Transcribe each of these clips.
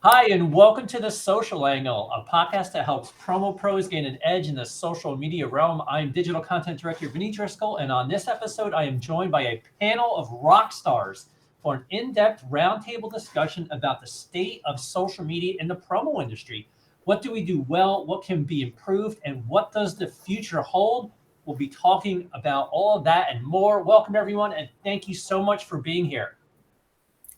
Hi, and welcome to The Social Angle, a podcast that helps promo pros gain an edge in the social media realm. I'm digital content director Vinny Driscoll, and on this episode, I am joined by a panel of rock stars for an in-depth roundtable discussion about the state of social media in the promo industry. What do we do well? What can be improved? And what does the future hold? We'll be talking about all of that and more. Welcome, everyone, and thank you so much for being here.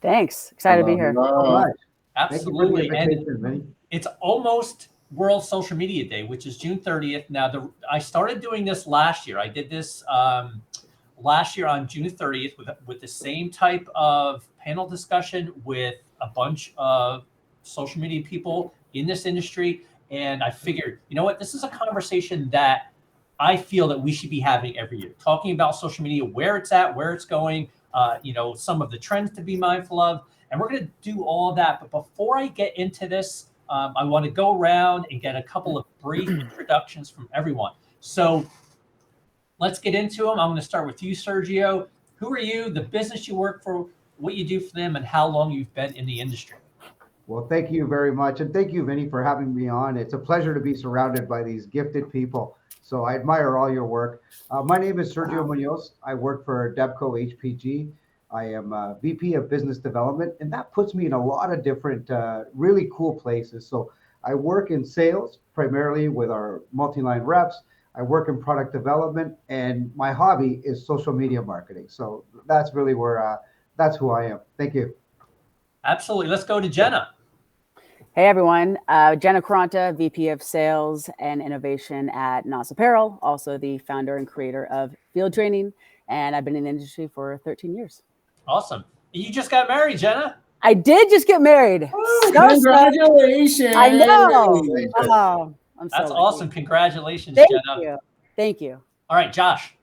Thanks. Excited to be Hello, here. All hello. right. Thank you for the Absolutely. And invitation, Vinny. it's almost World Social Media Day, which is June 30th. Now, I started doing this last year. I did this last year on June 30th with the same type of panel discussion with a bunch of social media people in this industry. And I figured, you know what, this is a conversation that I feel that we should be having every year, talking about social media, where it's at, where it's going, some of the trends to be mindful of. And we're going to do all of that. But before I get into this, I want to go around and get a couple of brief introductions from everyone. So let's get into them. I'm going to start with you, Sergio. Who are you, the business you work for, what you do for them, and how long you've been in the industry? Well, thank you very much. And thank you, Vinny, for having me on. It's a pleasure to be surrounded by these gifted people. So I admire all your work. My name is Sergio Munoz. I work for Debco HPG. I am VP of Business Development, and that puts me in a lot of different, really cool places. So I work in sales, primarily with our multi-line reps. I work in product development, and my hobby is social media marketing. So that's really that's who I am. Thank you. Absolutely. Let's go to Jenna. Hey, everyone. Jenna Caranta, VP of Sales and Innovation at NOS Apparel, also the founder and creator of Field Training. And I've been in the industry for 13 years. Awesome. You just got married, Jenna. I did just get married. Congratulations. I know. Oh, I'm so That's lucky. awesome. Congratulations, Thank Jenna. you. Thank you. All right, Josh.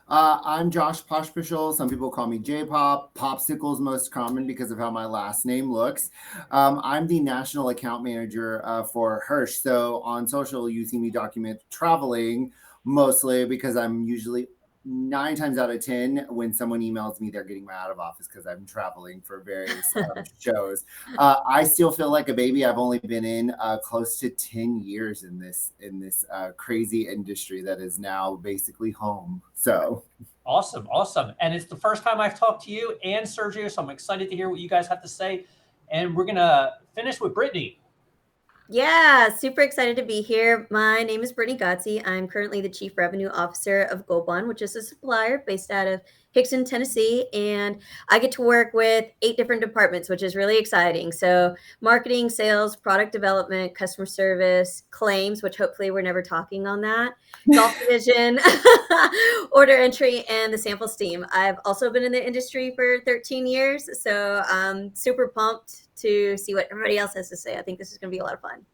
I'm Josh Poshpishul. Some people call me J-Pop. Popsicle's most common because of how my last name looks. I'm the national account manager for Hirsch. So on social, you see me document traveling mostly because I'm usually 9 times out of 10 when someone emails me, they're getting me out of office because I'm traveling for various shows. I still feel like a baby. I've only been in close to 10 years in this crazy industry that is now basically home. So Awesome. And it's the first time I've talked to you and Sergio, so I'm excited to hear what you guys have to say. And we're going to finish with Brittany. Yeah, super excited to be here. My name is Brittany Gotzi. I'm currently the Chief Revenue Officer of Goldbond, which is a supplier based out of Hickson, Tennessee. And I get to work with 8 different departments, which is really exciting. So marketing, sales, product development, customer service, claims, which hopefully we're never talking on that, golf division, order entry, and the samples team. I've also been in the industry for 13 years. So I'm super pumped to see what everybody else has to say. I think this is going to be a lot of fun.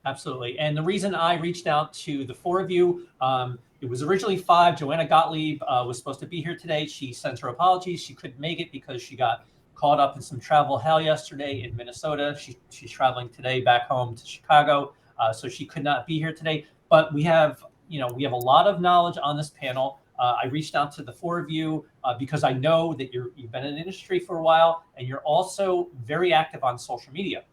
Absolutely. And the reason I reached out to the 4 of you, it was originally 5. Joanna Gottlieb was supposed to be here today. She sent her apologies. She couldn't make it because she got caught up in some travel hell yesterday in Minnesota. She's traveling today back home to Chicago, so she could not be here today. But we have a lot of knowledge on this panel. I reached out to the 4 of you because I know that you've been in the industry for a while, and you're also very active on social media.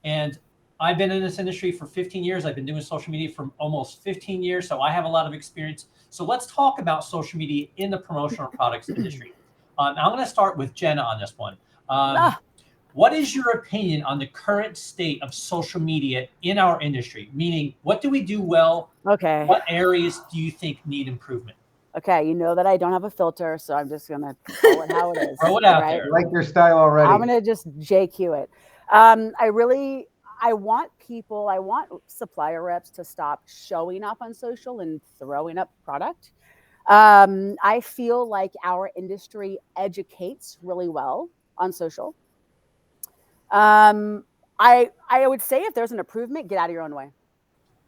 And I've been in this industry for 15 years. I've been doing social media for almost 15 years, so I have a lot of experience. So let's talk about social media in the promotional products industry. I'm going to start with Jenna on this one. What is your opinion on the current state of social media in our industry? Meaning, what do we do well? Okay. What areas do you think need improvement? Okay, you know that I don't have a filter, so I'm just going to call it how it is. Throw it out right? there. I like your style already. I'm going to just JQ it. I want supplier reps to stop showing up on social and throwing up product. I feel like our industry educates really well on social. I would say if there's an improvement, get out of your own way.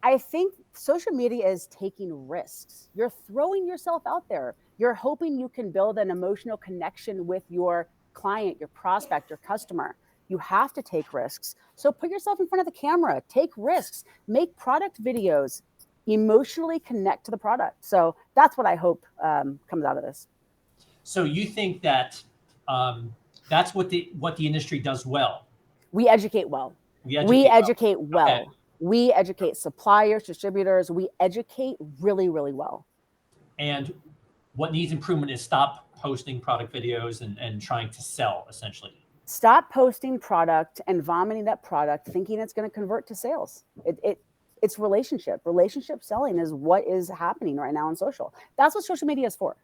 I think social media is taking risks. You're throwing yourself out there. You're hoping you can build an emotional connection with your client, your prospect, your customer. You have to take risks. So put yourself in front of the camera, take risks, make product videos, emotionally connect to the product. So that's what I hope comes out of this. So you think that That's what the industry does well. We educate well. We We educate educate well. Okay. We educate suppliers, distributors. We educate really, really well. And what needs improvement is stop posting product videos and trying to sell, essentially. Stop posting product and vomiting that product, thinking it's going to convert to sales. It's relationship. Relationship selling is what is happening right now on social. That's what social media is for.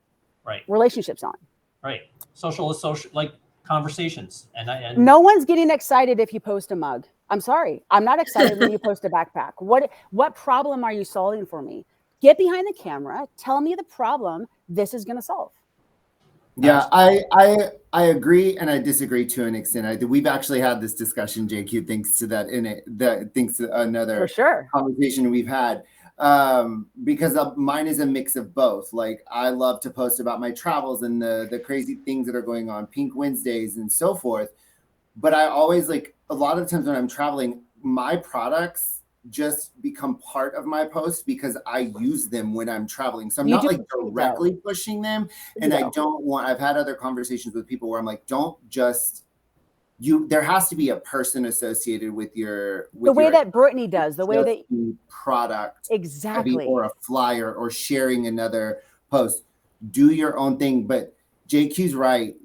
Right. Relationship selling. Right. Social is social, like conversations. And No one's getting excited if you post a mug. I'm sorry. I'm not excited when you post a backpack. What problem are you solving for me? Get behind the camera. Tell me the problem this is going to solve. Yeah, I agree and I disagree to an extent. We've actually had this discussion, JQ, thanks to thanks to another For sure. conversation we've had. Because mine is a mix of both. Like I love to post about my travels and the crazy things that are going on, Pink Wednesdays and so forth. But I always like a lot of times when I'm traveling, my products just become part of my post because I use them when I'm traveling. So I'm not like directly pushing them. And I don't want, I've had other conversations with people where I'm like, don't just there has to be a person associated with the way that Brittany does, the way that product exactly, or a flyer or sharing another post. Do your own thing. But JQ's right.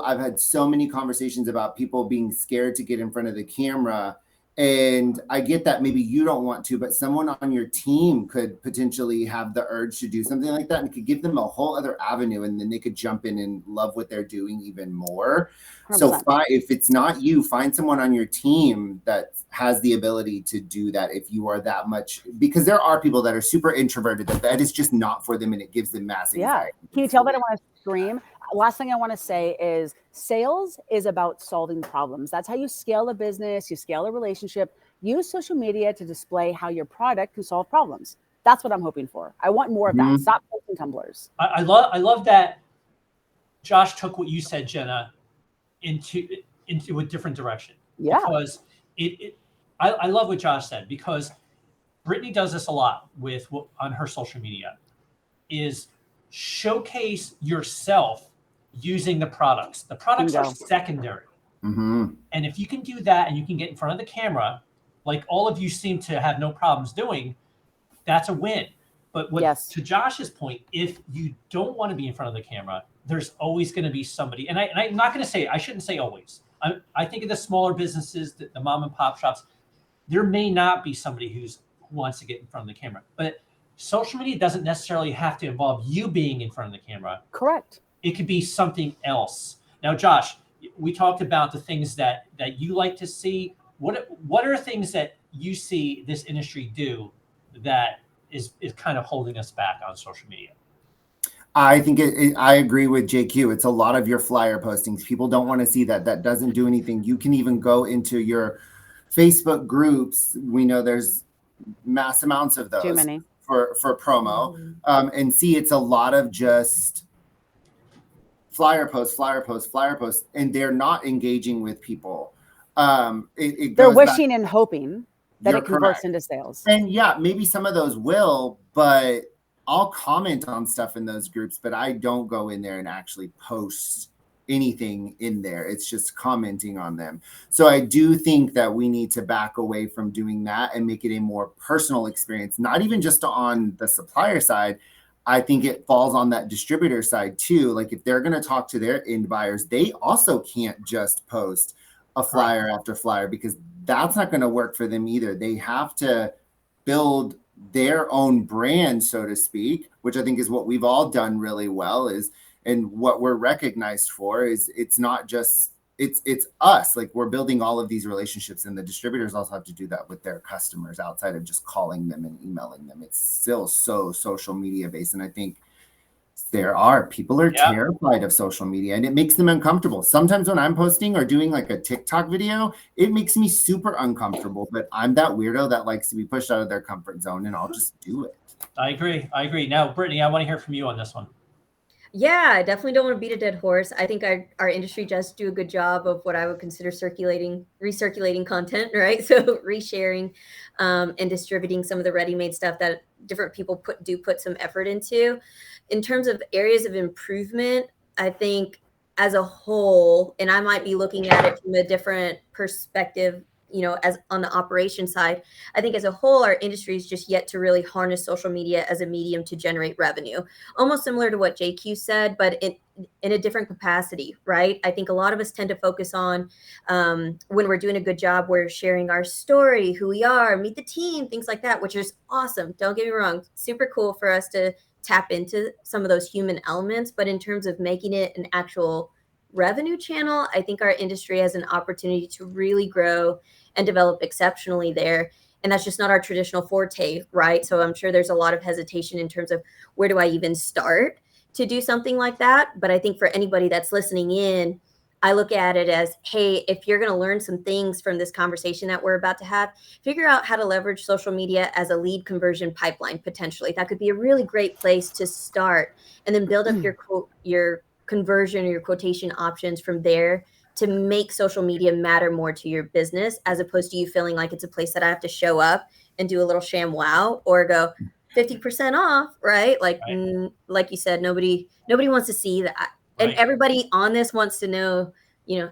I've had so many conversations about people being scared to get in front of the camera. And I get that maybe you don't want to, but someone on your team could potentially have the urge to do something like that and could give them a whole other avenue. And then they could jump in and love what they're doing even more. 100%. So if it's not you, find someone on your team that has the ability to do that if you are that much, because there are people that are super introverted that is just not for them and it gives them massive anxiety. Can you tell that I want to scream? Last thing I want to say is sales is about solving problems. That's how you scale a business, you scale a relationship. Use social media to display how your product can solve problems. That's what I'm hoping for. I want more of that. Stop posting tumblers. I love that Josh took what you said, Jenna, into a different direction. Yeah. Because I love what Josh said, because Brittany does this a lot on her social media, is showcase yourself using the products. The products are secondary. Mm-hmm. And if you can do that and you can get in front of the camera, like all of you seem to have no problems doing, that's a win. But to Josh's point, if you don't want to be in front of the camera, there's always going to be somebody. And I'm not going to say, I shouldn't say always. I think of the smaller businesses, the mom and pop shops, there may not be somebody who wants to get in front of the camera. But social media doesn't necessarily have to involve you being in front of the camera. Correct. It could be something else. Now, Josh, we talked about the things that you like to see. What are things that you see this industry do that is kind of holding us back on social media? I think I agree with JQ. It's a lot of your flyer postings. People don't want to see that. That doesn't do anything. You can even go into your Facebook groups. We know there's mass amounts of those. Too many. For promo, and see it's a lot of just flyer posts, and they're not engaging with people. They're wishing and hoping that it converts into sales. And yeah, maybe some of those will, but I'll comment on stuff in those groups, but I don't go in there and actually post anything in there. It's just commenting on them. So I do think that we need to back away from doing that and make it a more personal experience, not even just on the supplier side. I think it falls on that distributor side too. Like if they're going to talk to their end buyers, they also can't just post a flyer after flyer, because that's not going to work for them either. They have to build their own brand, so to speak, which I think is what we've all done really well and what we're recognized for is it's not just it's us. Like we're building all of these relationships, and the distributors also have to do that with their customers outside of just calling them and emailing them. It's still so social media based. And I think people are terrified of social media, and it makes them uncomfortable. Sometimes when I'm posting or doing like a TikTok video, it makes me super uncomfortable, but I'm that weirdo that likes to be pushed out of their comfort zone, and I'll just do it. I agree. Now, Brittany, I want to hear from you on this one. Yeah, I definitely don't want to beat a dead horse. I think our industry does do a good job of what I would consider recirculating content, right? So resharing and distributing some of the ready-made stuff that different people put some effort into. In terms of areas of improvement, I think as a whole, and I might be looking at it from a different perspective, as on the operation side, I think as a whole, our industry is just yet to really harness social media as a medium to generate revenue. Almost similar to what JQ said, but in a different capacity, right? I think a lot of us tend to focus on when we're doing a good job, we're sharing our story, who we are, meet the team, things like that, which is awesome. Don't get me wrong, super cool for us to tap into some of those human elements. But in terms of making it an actual revenue channel, I think our industry has an opportunity to really grow and develop exceptionally there. And that's just not our traditional forte, right? So I'm sure there's a lot of hesitation in terms of where do I even start to do something like that. But I think for anybody that's listening in, I look at it as, hey, if you're going to learn some things from this conversation that we're about to have, figure out how to leverage social media as a lead conversion pipeline, potentially. That could be a really great place to start, and then build up your conversion or your quotation options from there to make social media matter more to your business, as opposed to you feeling like it's a place that I have to show up and do a little sham wow or go 50% off, right? Like, Right. like you said, nobody wants to see that. And Right. everybody on this wants to know,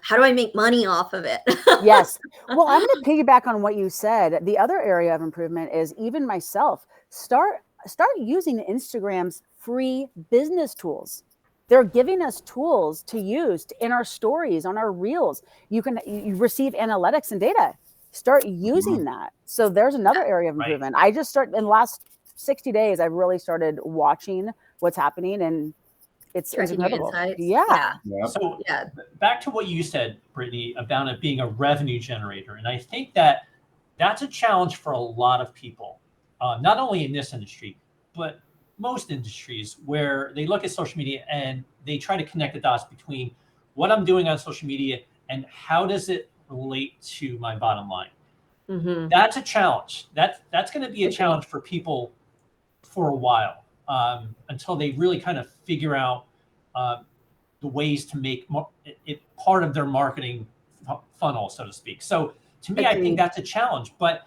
how do I make money off of it? Yes. Well, I'm going to piggyback on what you said. The other area of improvement is even myself. Start using Instagram's free business tools. They're giving us tools to use in our stories, on our reels. You receive analytics and data. Start using that. So there's another area of Right. improvement. I just in the last 60 days, I've really started watching what's happening, and it's Tracking your incredible. insights. Yeah. Yep. So Yeah. back to what you said, Brittany, about it being a revenue generator. And I think that that's a challenge for a lot of people, not only in this industry, but most industries, where they look at social media and they try to connect the dots between what I'm doing on social media and how does it relate to my bottom line. Mm-hmm. That's a challenge. That's going to be a Agreed. challenge for people for a while, until they really kind of figure out the ways to make it part of their marketing funnel, so to speak. So to me, I think Agreed. that's a challenge. But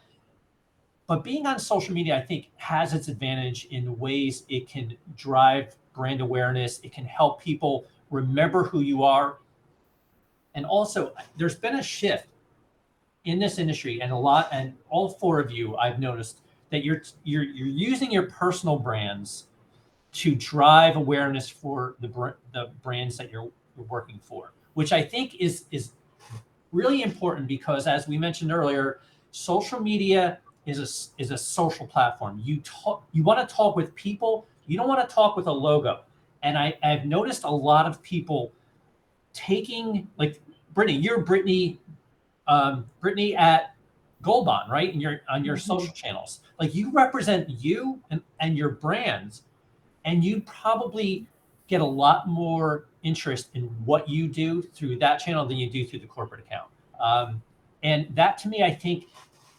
being on social media, I think, has its advantage in ways it can drive brand awareness. It can help people remember who you are. And also, there's been a shift in this industry, and all four of you, I've noticed that you're using your personal brands to drive awareness for the brands that you're working for, which I think is really important, because, as we mentioned earlier, social media is a social platform. You want to talk with people. You don't want to talk with a logo. And I've noticed a lot of people taking, like, Brittany, you're Brittany at Gold Bond, right? And you're on your social channels. Like, you represent you and your brands, and you probably get a lot more interest in what you do through that channel than you do through the corporate account. And that, to me, I think,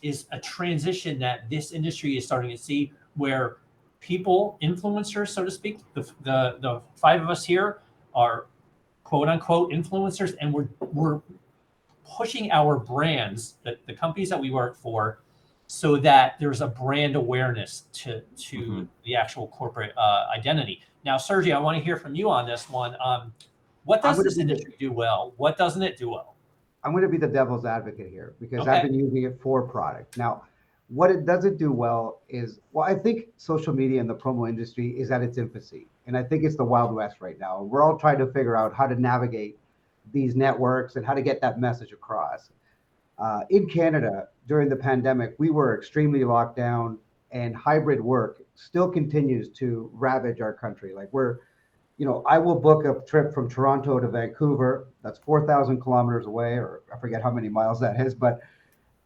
is a transition that this industry is starting to see, where people, influencers, so to speak, the five of us here are quote unquote influencers, and we're pushing our brands, the companies that we work for, so that there's a brand awareness to the actual corporate identity. Now, Sergio, I want to hear from you on this one. What does this industry do well? What doesn't it do well? I'm going to be the devil's advocate here, because Okay. I've been using it for product. Now, what it doesn't do well is, I think social media in the promo industry is at its infancy. And I think it's the Wild West right now. We're all trying to figure out how to navigate these networks and how to get that message across. In Canada, during the pandemic, we were extremely locked down, and hybrid work still continues to ravage our country. Like, I will book a trip from Toronto to Vancouver. That's 4,000 kilometers away, or I forget how many miles that is, but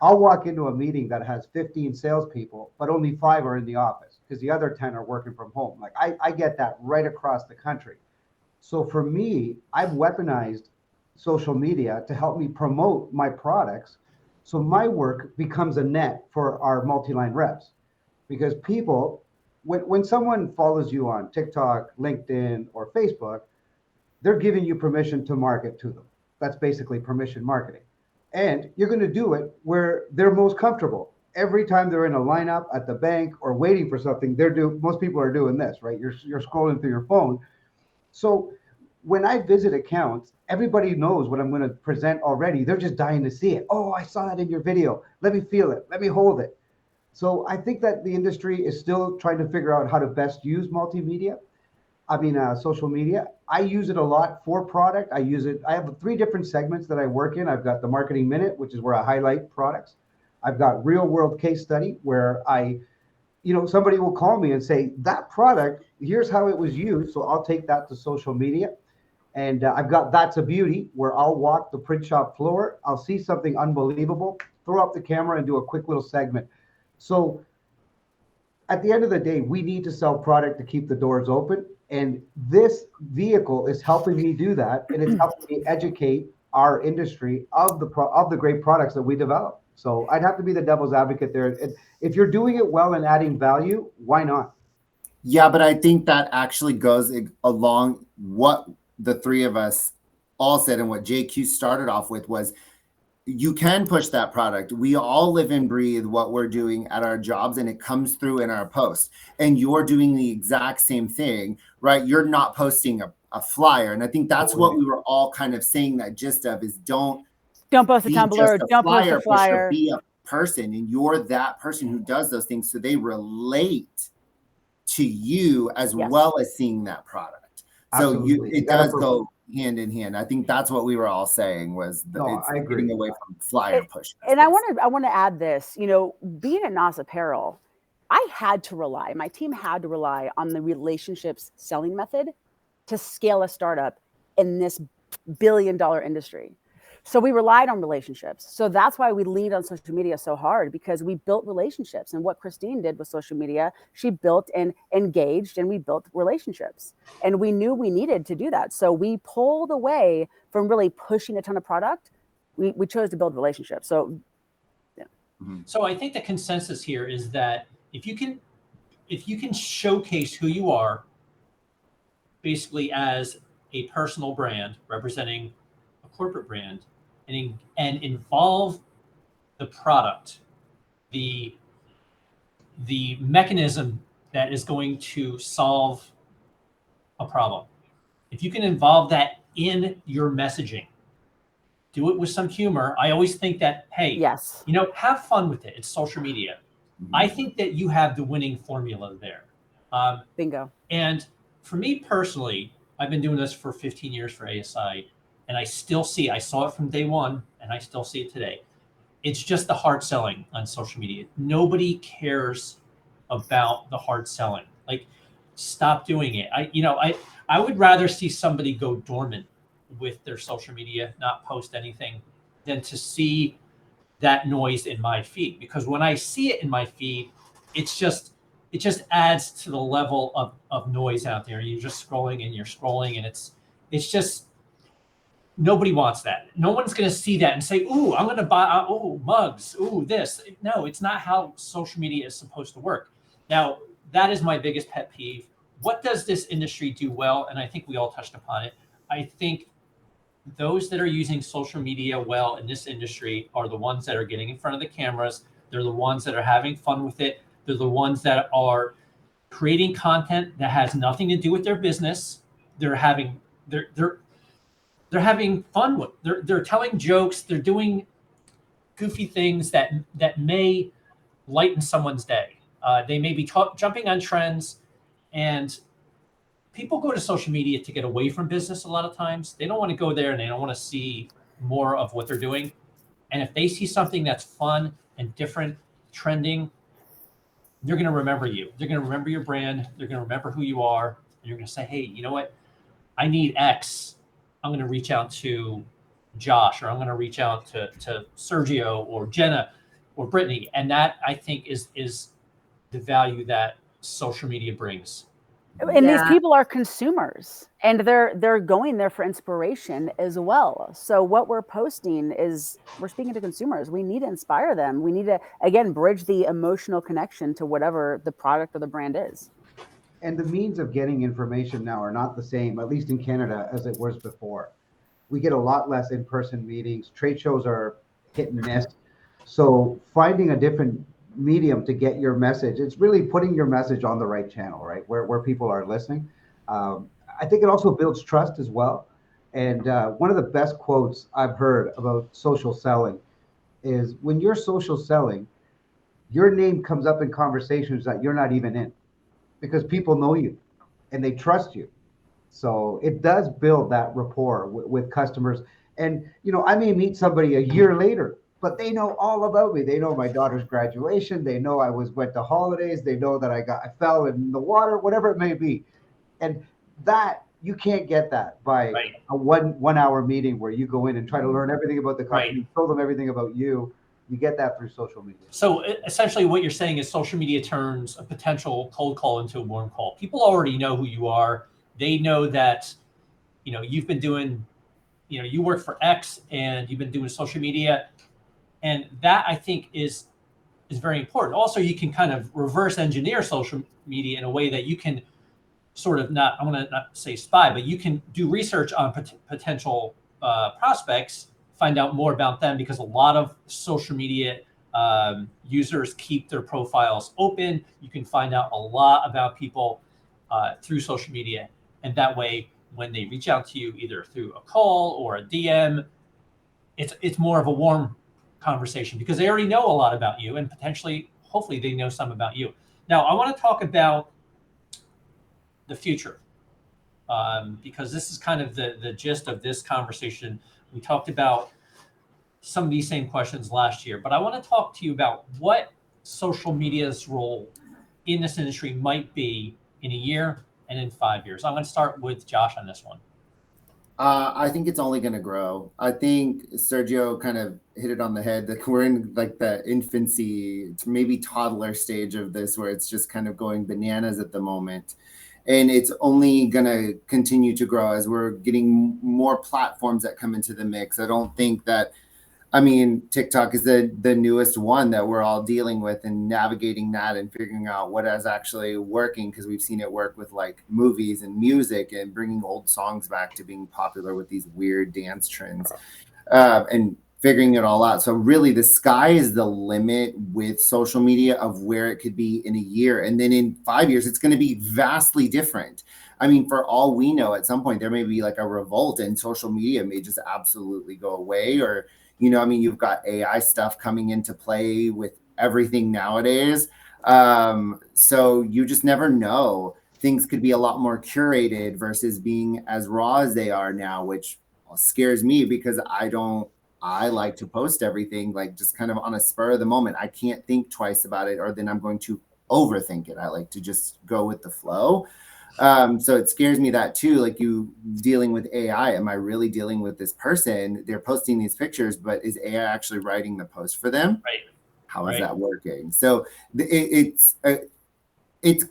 I'll walk into a meeting that has 15 salespeople, but only 5 are in the office because the other 10 are working from home. Like, I get that right across the country. So for me, I've weaponized social media to help me promote my products. So my work becomes a net for our multi-line reps, because people, when someone follows you on TikTok, LinkedIn, or Facebook, they're giving you permission to market to them. That's basically permission marketing. And you're going to do it where they're most comfortable. Every time they're in a lineup at the bank or waiting for something, most people are doing this, right? You're scrolling through your phone. So when I visit accounts, everybody knows what I'm going to present already. They're just dying to see it. Oh, I saw that in your video. Let me feel it. Let me hold it. So I think that the industry is still trying to figure out how to best use multimedia. Social media. I use it a lot for product. I use it. I have 3 different segments that I work in. I've got the Marketing Minute, which is where I highlight products. I've got Real World Case Study, where somebody will call me and say, that product, here's how it was used. So I'll take that to social media. And I've got That's a Beauty, where I'll walk the print shop floor. I'll see something unbelievable, throw up the camera and do a quick little segment. So at the end of the day, we need to sell product to keep the doors open. And this vehicle is helping me do that. And it's helping me educate our industry of the great products that we develop. So I'd have to be the devil's advocate there. And if you're doing it well and adding value, why not? Yeah, but I think that actually goes along what the 3 of us all said, and what JQ started off with was, you can push that product. We all live and breathe what we're doing at our jobs, and it comes through in our posts. And you're doing the exact same thing, right? You're not posting a flyer. And I think that's what we were all kind of saying that gist of is don't post a be Tumblr, just a don't post flyer a flyer. pusher, be a person, and you're that person who does those things, so they relate to you as well as seeing that product. Absolutely. So it does go hand in hand. I think that's what we were all saying was I agree. getting away from flyer push. And I want to add this, being at NOS Apparel, my team had to rely on the relationships selling method to scale a startup in this billion-dollar industry. So we relied on relationships. So that's why we leaned on social media so hard, because we built relationships. And what Christine did with social media, she built and engaged, and we built relationships. And we knew we needed to do that. So we pulled away from really pushing a ton of product. We chose to build relationships. So, yeah. So I think the consensus here is that if you can showcase who you are, basically as a personal brand representing a corporate brand, and involve the product, the mechanism that is going to solve a problem. If you can involve that in your messaging, do it with some humor. I always think that, hey, yes, have fun with it. It's social media. I think that you have the winning formula there. Bingo. And for me personally, I've been doing this for 15 years for ASI, and I still see, I saw it from day one, and I still see it today. It's just the hard selling on social media. Nobody cares about the hard selling. Like, stop doing it. I would rather see somebody go dormant with their social media, not post anything, than to see that noise in my feed. Because when I see it in my feed, it just adds to the level of noise out there. You're just scrolling and you're scrolling, and it's just, nobody wants that. No one's going to see that and say, ooh, I'm going to buy, mugs, ooh, this. No, it's not how social media is supposed to work. Now, that is my biggest pet peeve. What does this industry do well? And I think we all touched upon it. I think those that are using social media well in this industry are the ones that are getting in front of the cameras. They're the ones that are having fun with it. They're the ones that are creating content that has nothing to do with their business. They're having fun with. They're telling jokes. They're doing goofy things that may lighten someone's day. They may be jumping on trends, and people go to social media to get away from business a lot of times. They don't want to go there, and they don't want to see more of what they're doing. And if they see something that's fun and different, trending, they're going to remember you. They're going to remember your brand. They're going to remember who you are. And you're going to say, hey, you know what? I need X. I'm going to reach out to Josh, or I'm going to reach out to Sergio or Jenna or Brittany. And that, I think, is the value that social media brings. And these people are consumers, and they're going there for inspiration as well. So what we're posting is, we're speaking to consumers. We need to inspire them. We need to, again, bridge the emotional connection to whatever the product or the brand is. And the means of getting information now are not the same, at least in Canada, as it was before. We get a lot less in-person meetings. Trade shows are hit and miss. So finding a different medium to get your message, it's really putting your message on the right channel, right? Where people are listening. I think it also builds trust as well. And one of the best quotes I've heard about social selling is when you're social selling, your name comes up in conversations that you're not even in because people know you and they trust you. So it does build that rapport with customers. And, I may meet somebody a year later, but they know all about me. They know my daughter's graduation. They know went to holidays. They know that I fell in the water, whatever it may be. And that you can't get that by Right. a 1 hour meeting where you go in and try to learn everything about the company, Right. show them everything about you. You get that through social media. So essentially what you're saying is social media turns a potential cold call into a warm call. People already know who you are. They know that, you've been doing, you work for X and you've been doing social media. And that I think is very important. Also, you can kind of reverse engineer social media in a way that you can sort of I want to not say spy, but you can do research on potential prospects, find out more about them, because a lot of social media users keep their profiles open. You can find out a lot about people through social media. And that way, when they reach out to you, either through a call or a DM, it's more of a warm conversation because they already know a lot about you and potentially, hopefully, they know some about you. Now, I want to talk about the future because this is kind of the gist of this conversation. We talked about some of these same questions last year, but I want to talk to you about what social media's role in this industry might be in a year and in 5 years. I'm going to start with Josh on this one. I think it's only going to grow. I think Sergio kind of hit it on the head that we're in like the infancy, maybe toddler stage of this, where it's just kind of going bananas at the moment. And it's only going to continue to grow as we're getting more platforms that come into the mix. I don't think that, TikTok is the newest one that we're all dealing with and navigating that and figuring out what is actually working, because we've seen it work with like movies and music and bringing old songs back to being popular with these weird dance trends and figuring it all out. So really the sky is the limit with social media of where it could be in a year. And then in 5 years, it's going to be vastly different. For all we know, at some point, there may be like a revolt and social media may just absolutely go away. Or, you've got AI stuff coming into play with everything nowadays. So you just never know. Things could be a lot more curated versus being as raw as they are now, which scares me because I like to post everything like just kind of on a spur of the moment. I can't think twice about it, or then I'm going to overthink it. I like to just go with the flow. So it scares me that too, like you dealing with AI. Am I really dealing with this person? They're posting these pictures, but is AI actually writing the post for them? Right. How is that working? So it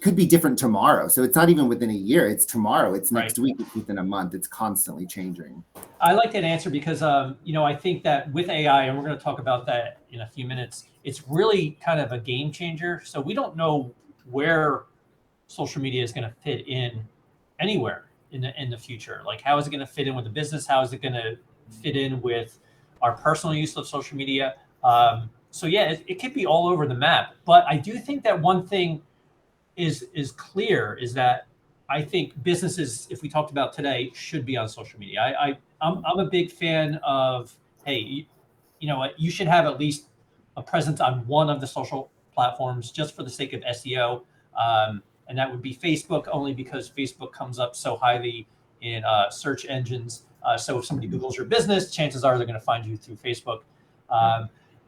could be different tomorrow. So it's not even within a year. It's tomorrow. It's next week. It's within a month. It's constantly changing. I like that answer because, I think that with AI, and we're going to talk about that in a few minutes, it's really kind of a game changer. So we don't know where social media is going to fit in anywhere in the future. Like, how is it going to fit in with the business? How is it going to fit in with our personal use of social media? So yeah, it could be all over the map. But I do think that one thing is clear is that I think businesses, if we talked about today, should be on social media. I'm a big fan of, hey, you know what, you should have at least a presence on one of the social platforms just for the sake of SEO. And that would be Facebook, only because Facebook comes up so highly in search engines. So if somebody Googles your business, chances are they're going to find you through Facebook.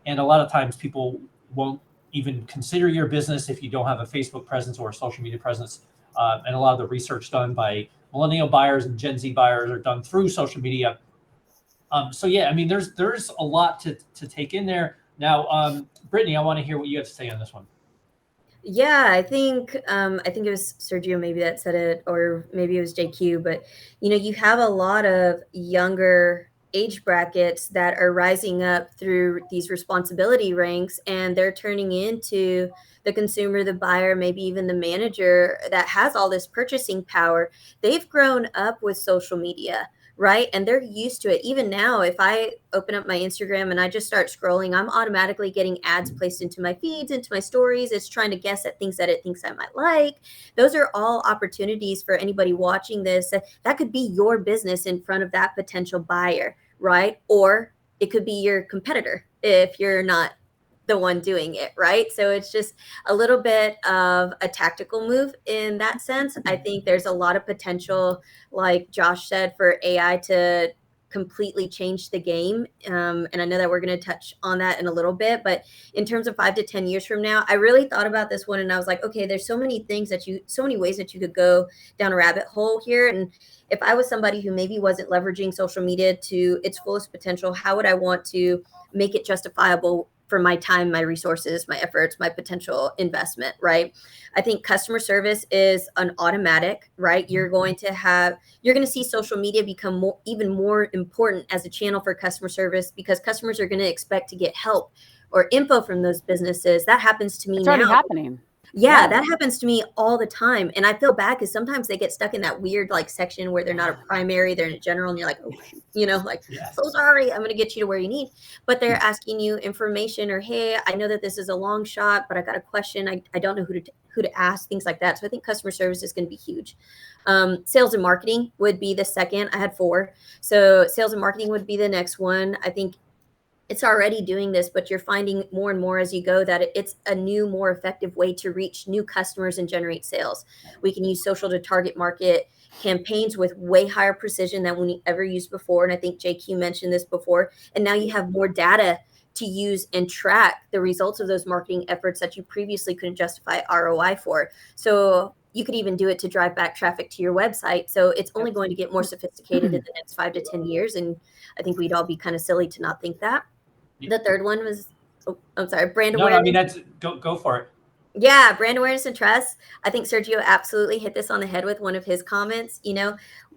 And a lot of times people won't even consider your business if you don't have a Facebook presence or a social media presence. And a lot of the research done by millennial buyers and Gen Z buyers are done through social media. So yeah, I mean, there's a lot to take in there. Now, Brittany, I want to hear what you have to say on this one. Yeah, I think it was Sergio maybe that said it, or maybe it was JQ, but you have a lot of younger age brackets that are rising up through these responsibility ranks, and they're turning into the consumer, the buyer, maybe even the manager that has all this purchasing power. They've grown up with social media, right? And they're used to it. Even now, if I open up my Instagram and I just start scrolling, I'm automatically getting ads placed into my feeds, into my stories. It's trying to guess at things that it thinks I might like. Those are all opportunities for anybody watching this. That could be your business in front of that potential buyer, right? Or it could be your competitor if you're not the one doing it, right? So it's just a little bit of a tactical move in that sense. I think there's a lot of potential, like Josh said, for AI to completely change the game. And I know that we're going to touch on that in a little bit, but in terms of 5 to 10 years from now, I really thought about this one and I was like, okay, there's so many ways that you could go down a rabbit hole here. And if I was somebody who maybe wasn't leveraging social media to its fullest potential, how would I want to make it justifiable for my time, my resources, my efforts, my potential investment, right? I think customer service is an automatic, right? You're going to see social media become even more important as a channel for customer service because customers are going to expect to get help or info from those businesses. That happens to me It's now. already happening. Yeah, that happens to me all the time. And I feel bad because sometimes they get stuck in that weird like section where they're not a primary, they're in a general, and you're like, oh, like, Yes. so sorry, I'm going to get you to where you need. But they're asking you information or, hey, I know that this is a long shot, but I got a question. I don't know who to ask, things like that. So I think customer service is going to be huge. Sales and marketing would be the second. I had 4. So sales and marketing would be the next one. I think it's already doing this, but you're finding more and more as you go that it's a new, more effective way to reach new customers and generate sales. We can use social to target market campaigns with way higher precision than we ever used before. And I think JQ mentioned this before. And now you have more data to use and track the results of those marketing efforts that you previously couldn't justify ROI for. So you could even do it to drive back traffic to your website. So it's only going to get more sophisticated in the next 5 to 10 years. And I think we'd all be kind of silly to not think that. The third one was, brand awareness. No, I mean, that's go for it. Yeah, brand awareness and trust. I think Sergio absolutely hit this on the head with one of his comments.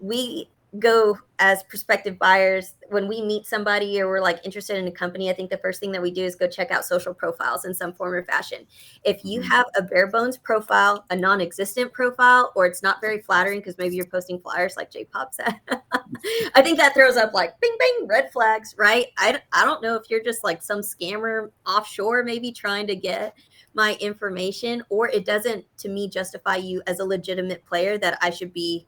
We go as prospective buyers when we meet somebody or we're like interested in a company. I think the first thing that we do is go check out social profiles in some form or fashion. If you have a bare bones profile, a non-existent profile, or it's not very flattering because maybe you're posting flyers like J-Pop said, I think that throws up like bing bing red flags, right? I don't know if you're just like some scammer offshore maybe trying to get my information, or it doesn't to me justify you as a legitimate player that I should be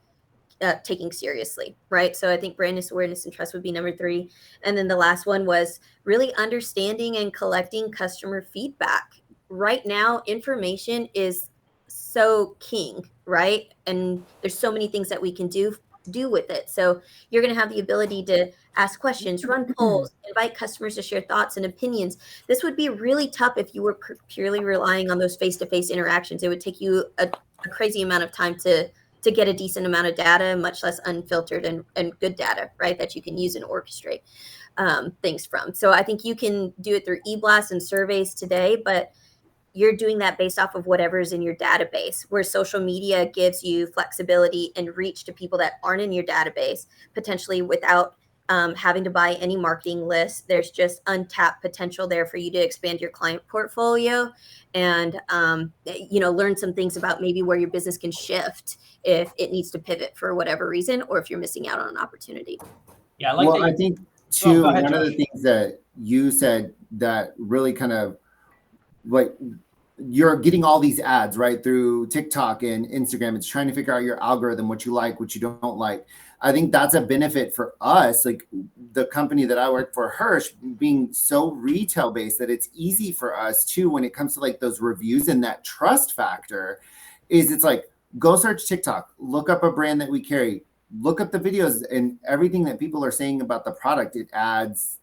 taking seriously, right? So I think brand awareness and trust would be number 3. And then the last one was really understanding and collecting customer feedback. Right now, information is so king, right? And there's so many things that we can do with it. So you're going to have the ability to ask questions, run polls, invite customers to share thoughts and opinions. This would be really tough if you were purely relying on those face-to-face interactions. It would take you a crazy amount of time to get a decent amount of data, much less unfiltered and good data, right, that you can use and orchestrate things from. So I think you can do it through e-blasts and surveys today, but you're doing that based off of whatever's in your database, where social media gives you flexibility and reach to people that aren't in your database, potentially without having to buy any marketing lists. There's just untapped potential there for you to expand your client portfolio and, learn some things about maybe where your business can shift if it needs to pivot for whatever reason, or if you're missing out on an opportunity. Yeah, I like that. I think too, go ahead, one of Josh. the things that you said that really kind of like you're getting all these ads right through TikTok and Instagram. It's trying to figure out your algorithm, what you like, what you don't like. I think that's a benefit for us, like the company that I work for, Hirsch, being so retail based that it's easy for us too when it comes to like those reviews and that trust factor. Is it's like go search TikTok, look up a brand that we carry, look up the videos and everything that people are saying about the product. It adds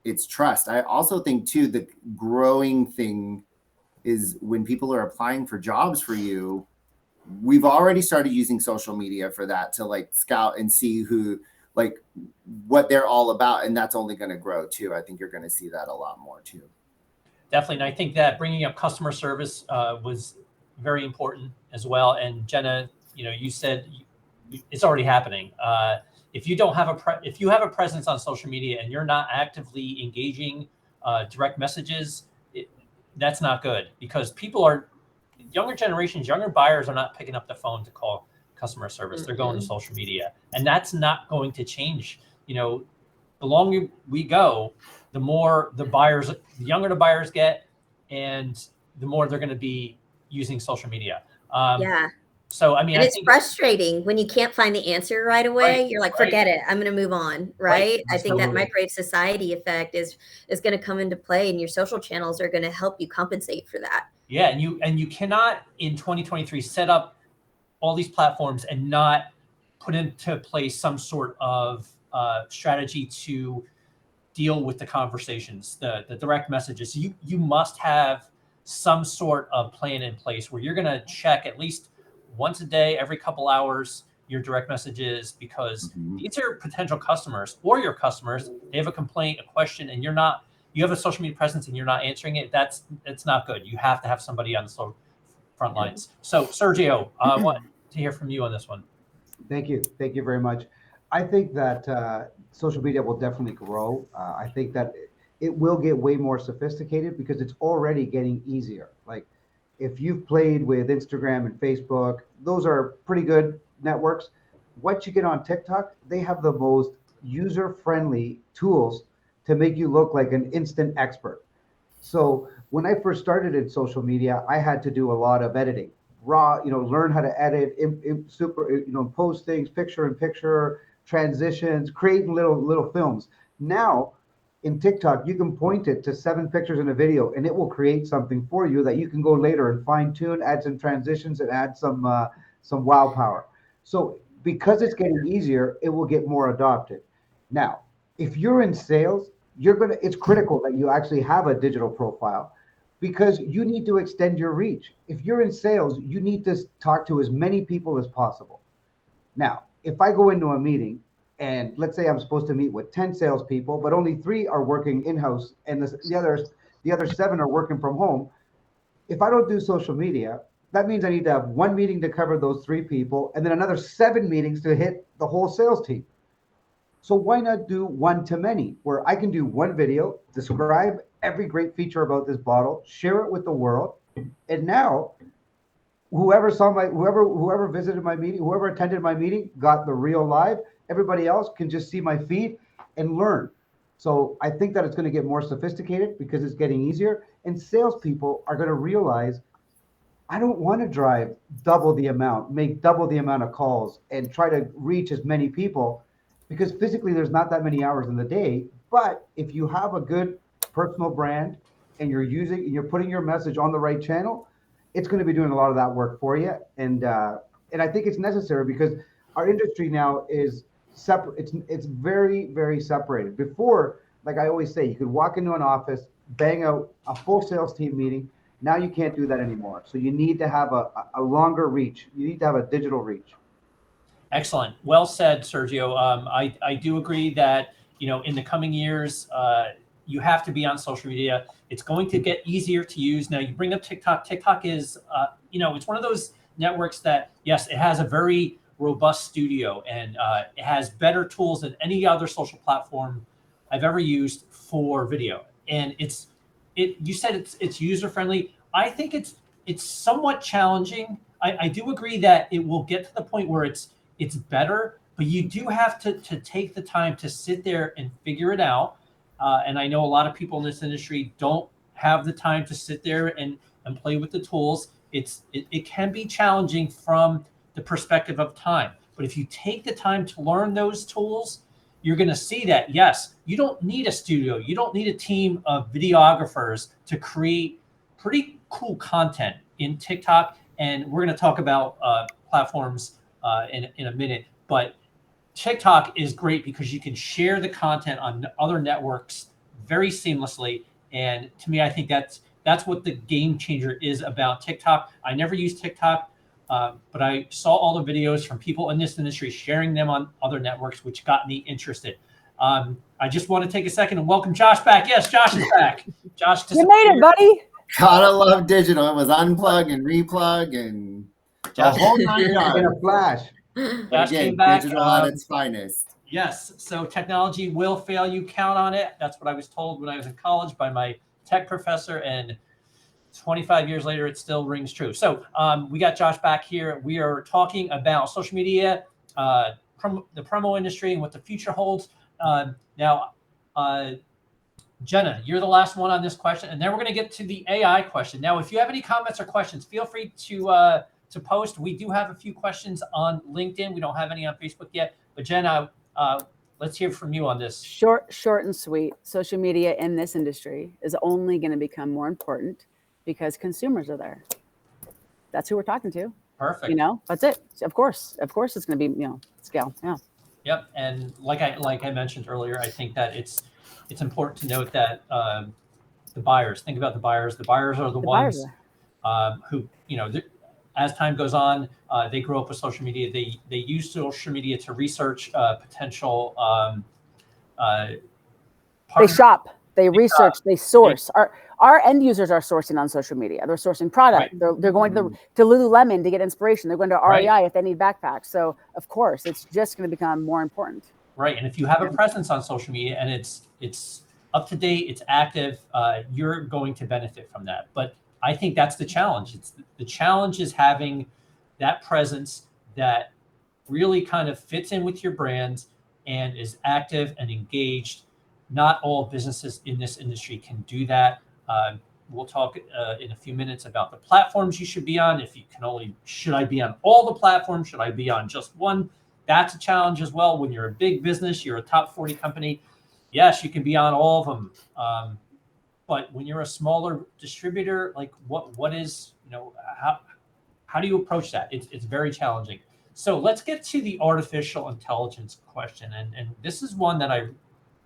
its trust. I also think too the growing thing is when people are applying for jobs for you, we've already started using social media for that to like scout and see who, like what they're all about. And that's only going to grow too. I think you're going to see that a lot more too. Definitely. And I think that bringing up customer service was very important as well. And Jenna, you said it's already happening. If you don't have if you have a presence on social media and you're not actively engaging direct messages, that's not good, because younger generations, younger buyers are not picking up the phone to call customer service. They're going to social media, and that's not going to change. The longer we go, the more the younger the buyers get, and the more they're going to be using social media. Yeah. So, I mean, And I it's think frustrating when you can't find the answer right away. Right, You're like, right. forget it. I'm going to move on. Right, Right. I think that absolutely. microwave society effect is going to come into play, and your social channels are going to help you compensate for that. Yeah, and you cannot in 2023 set up all these platforms and not put into place some sort of strategy to deal with the conversations, the direct messages. You must have some sort of plan in place where you're going to check at least once a day, every couple hours, your direct messages, because these are potential customers or your customers. They have a complaint, a question, and you have a social media presence and you're not answering it. It's not good. You have to have somebody on the front lines. So Sergio, I want to hear from you on this one. Thank you. Thank you very much. I think that social media will definitely grow. I think that it will get way more sophisticated because it's already getting easier. Like if you've played with Instagram and Facebook, those are pretty good networks. Once you get on TikTok, they have the most user-friendly tools to make you look like an instant expert. So when I first started in social media, I had to do a lot of editing, learn how to edit, post things, picture in picture, transitions, creating little films. Now in TikTok, you can point it to 7 pictures in a video and it will create something for you that you can go later and fine tune, add some transitions and add some wow power. So because it's getting easier, it will get more adopted. Now, if you're in sales, it's critical that you actually have a digital profile because you need to extend your reach. If you're in sales, you need to talk to as many people as possible. Now, if I go into a meeting and let's say I'm supposed to meet with 10 salespeople, but only 3 are working in-house and the other 7 are working from home, if I don't do social media, that means I need to have 1 meeting to cover those 3 people and then another 7 meetings to hit the whole sales team. So why not do one-to-many, where I can do 1 video, describe every great feature about this bottle, share it with the world, and now whoever visited my meeting, whoever attended my meeting, got the real live. Everybody else can just see my feed and learn. So I think that it's going to get more sophisticated because it's getting easier, and salespeople are going to realize I don't want to drive double the amount, make double the amount of calls, and try to reach as many people. Because physically there's not that many hours in the day, but if you have a good personal brand and you're putting your message on the right channel, it's going to be doing a lot of that work for you. And I think it's necessary because our industry now is separate. It's very, very separated. Before, like I always say, you could walk into an office, bang out a full sales team meeting. Now you can't do that anymore. So you need to have a longer reach. You need to have a digital reach. Excellent. Well said, Sergio. I do agree that, in the coming years, you have to be on social media. It's going to get easier to use. Now, you bring up TikTok. TikTok is, it's one of those networks that, yes, it has a very robust studio and it has better tools than any other social platform I've ever used for video. And you said it's user-friendly. I think it's somewhat challenging. I do agree that it will get to the point where it's better, but you do have to take the time to sit there and figure it out. And I know a lot of people in this industry don't have the time to sit there and play with the tools. It can be challenging from the perspective of time. But if you take the time to learn those tools, you're going to see that, yes, you don't need a studio. You don't need a team of videographers to create pretty cool content in TikTok. And we're going to talk about platforms in a minute, but TikTok is great because you can share the content on other networks very seamlessly. And to me, I think that's what the game changer is about TikTok. I never used TikTok, but I saw all the videos from people in this industry sharing them on other networks, which got me interested. I just want to take a second and welcome Josh back. Yes, Josh is back. Josh, you made it, buddy. Gotta love digital. It was unplug and replug and a whole 9 yards. In a flash. Josh Again, came back. digital at its finest. Yes. So technology will fail you. Count on it. That's what I was told when I was in college by my tech professor. And 25 years later, it still rings true. So we got Josh back here. We are talking about social media, the promo industry, and what the future holds. Now, Jenna, you're the last one on this question, and then we're going to get to the AI question. Now, if you have any comments or questions, feel free to post. We do have a few questions on LinkedIn. We don't have any on Facebook yet, but Jenna, let's hear from you on this. Short and sweet. Social media in this industry is only going to become more important because consumers are there. That's who we're talking to. Perfect. You know, that's it. Of course, it's going to be, you know, scale. Yeah. Yep. And like I mentioned earlier, I think that it's important to note that the buyers, think about the buyers. The buyers are the ones who, you know, as time goes on, they grow up with social media. They use social media to research potential. They shop, they research, they source. Our end users are sourcing on social media. They're sourcing product. Right. They're going to Lululemon to get inspiration. They're going to REI if they need backpacks. So of course, it's just going to become more important. Right. And if you have a presence on social media and it's up to date, it's active, you're going to benefit from that. But I think that's the challenge. The challenge is having that presence that really kind of fits in with your brand and is active and engaged. Not all businesses in this industry can do that. We'll talk in a few minutes about the platforms you should be on. Should I be on all the platforms? Should I be on just one? That's a challenge as well. When you're a big business, you're a top 40 company. Yes, you can be on all of them. But when you're a smaller distributor, like what is, you know, how do you approach that? It's very challenging. So let's get to the artificial intelligence question. And this is one that I'm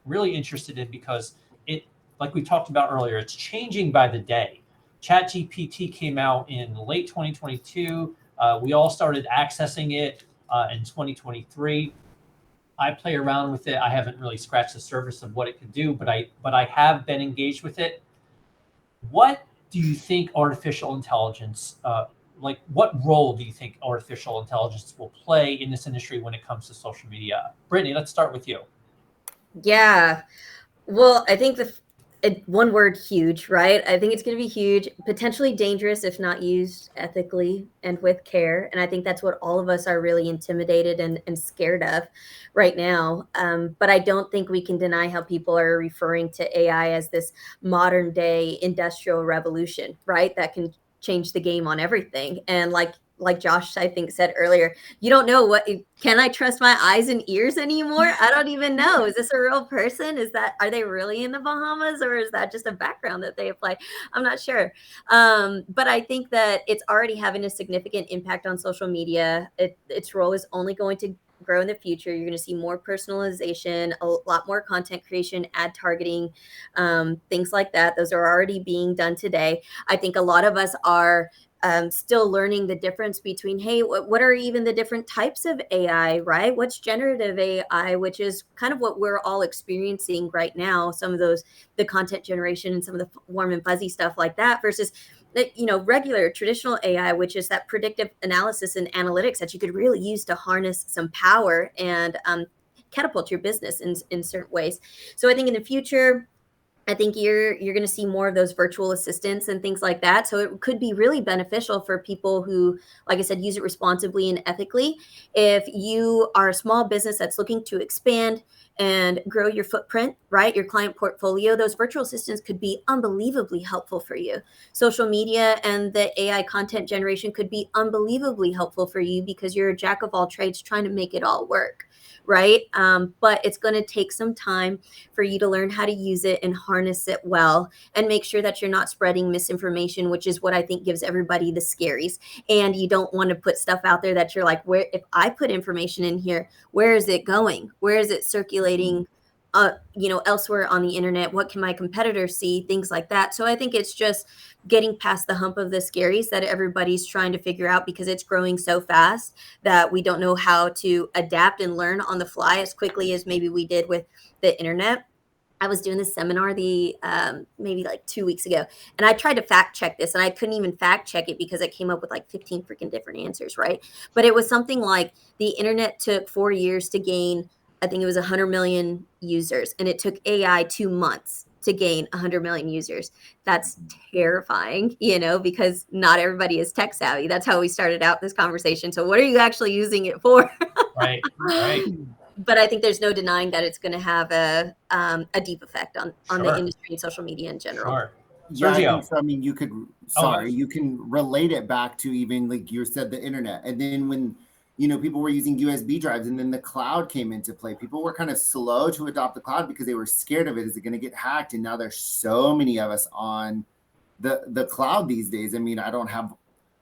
really interested in because like we talked about earlier, it's changing by the day. ChatGPT came out in late 2022. We all started accessing it in 2023. I play around with it. I haven't really scratched the surface of what it could do, but I have been engaged with it. What do you think artificial intelligence, what role do you think artificial intelligence will play in this industry when it comes to social media? Brittany, let's start with you. Yeah. Well, I think one word, huge, right? I think it's going to be huge, potentially dangerous if not used ethically and with care. And I think that's what all of us are really intimidated and scared of right now. But I don't think we can deny how people are referring to AI as this modern day industrial revolution, right? That can change the game on everything. And like Josh, I think, said earlier, you don't know can I trust my eyes and ears anymore? I don't even know. Is this a real person? Are they really in the Bahamas, or is that just a background that they apply? I'm not sure. But I think that it's already having a significant impact on social media. Its role is only going to grow in the future. You're going to see more personalization, a lot more content creation, ad targeting, things like that. Those are already being done today. I think a lot of us are still learning the difference between, hey, what are even the different types of AI, right? What's generative AI, which is kind of what we're all experiencing right now. Some of the content generation and some of the warm and fuzzy stuff like that versus regular traditional AI, which is that predictive analysis and analytics that you could really use to harness some power and catapult your business in certain ways. So I think in the future, I think you're going to see more of those virtual assistants and things like that. So it could be really beneficial for people who, like I said, use it responsibly and ethically. If you are a small business that's looking to expand and grow your footprint, right, your client portfolio, those virtual assistants could be unbelievably helpful for you. Social media and the AI content generation could be unbelievably helpful for you because you're a jack of all trades trying to make it all work. Right. But it's going to take some time for you to learn how to use it and harness it well and make sure that you're not spreading misinformation, which is what I think gives everybody the scaries. And you don't want to put stuff out there that you're like, if I put information in here, where is it going? Where is it circulating? Elsewhere on the internet, what can my competitors see, things like that. So I think it's just getting past the hump of the scaries that everybody's trying to figure out because it's growing so fast that we don't know how to adapt and learn on the fly as quickly as maybe we did with the internet. I was doing this seminar maybe like 2 weeks ago, and I tried to fact check this, and I couldn't even fact check it because it came up with like 15 freaking different answers, right? But it was something like the internet took 4 years to gain, I think it was 100 million users, and it took AI 2 months to gain 100 million users. That's terrifying, you know, because not everybody is tech savvy. That's how we started out this conversation. So what are you actually using it for? Right. But I think there's no denying that it's going to have a deep effect on the Sure. industry and social media in general. Sure. Yeah, I Sergio. think so. I mean, you could, you can relate it back to even like you said, the internet. And then when, you know, people were using USB drives and then the cloud came into play, people were kind of slow to adopt the cloud because they were scared of it. Is it going to get hacked? And now there's so many of us on the cloud these days. I mean, I don't have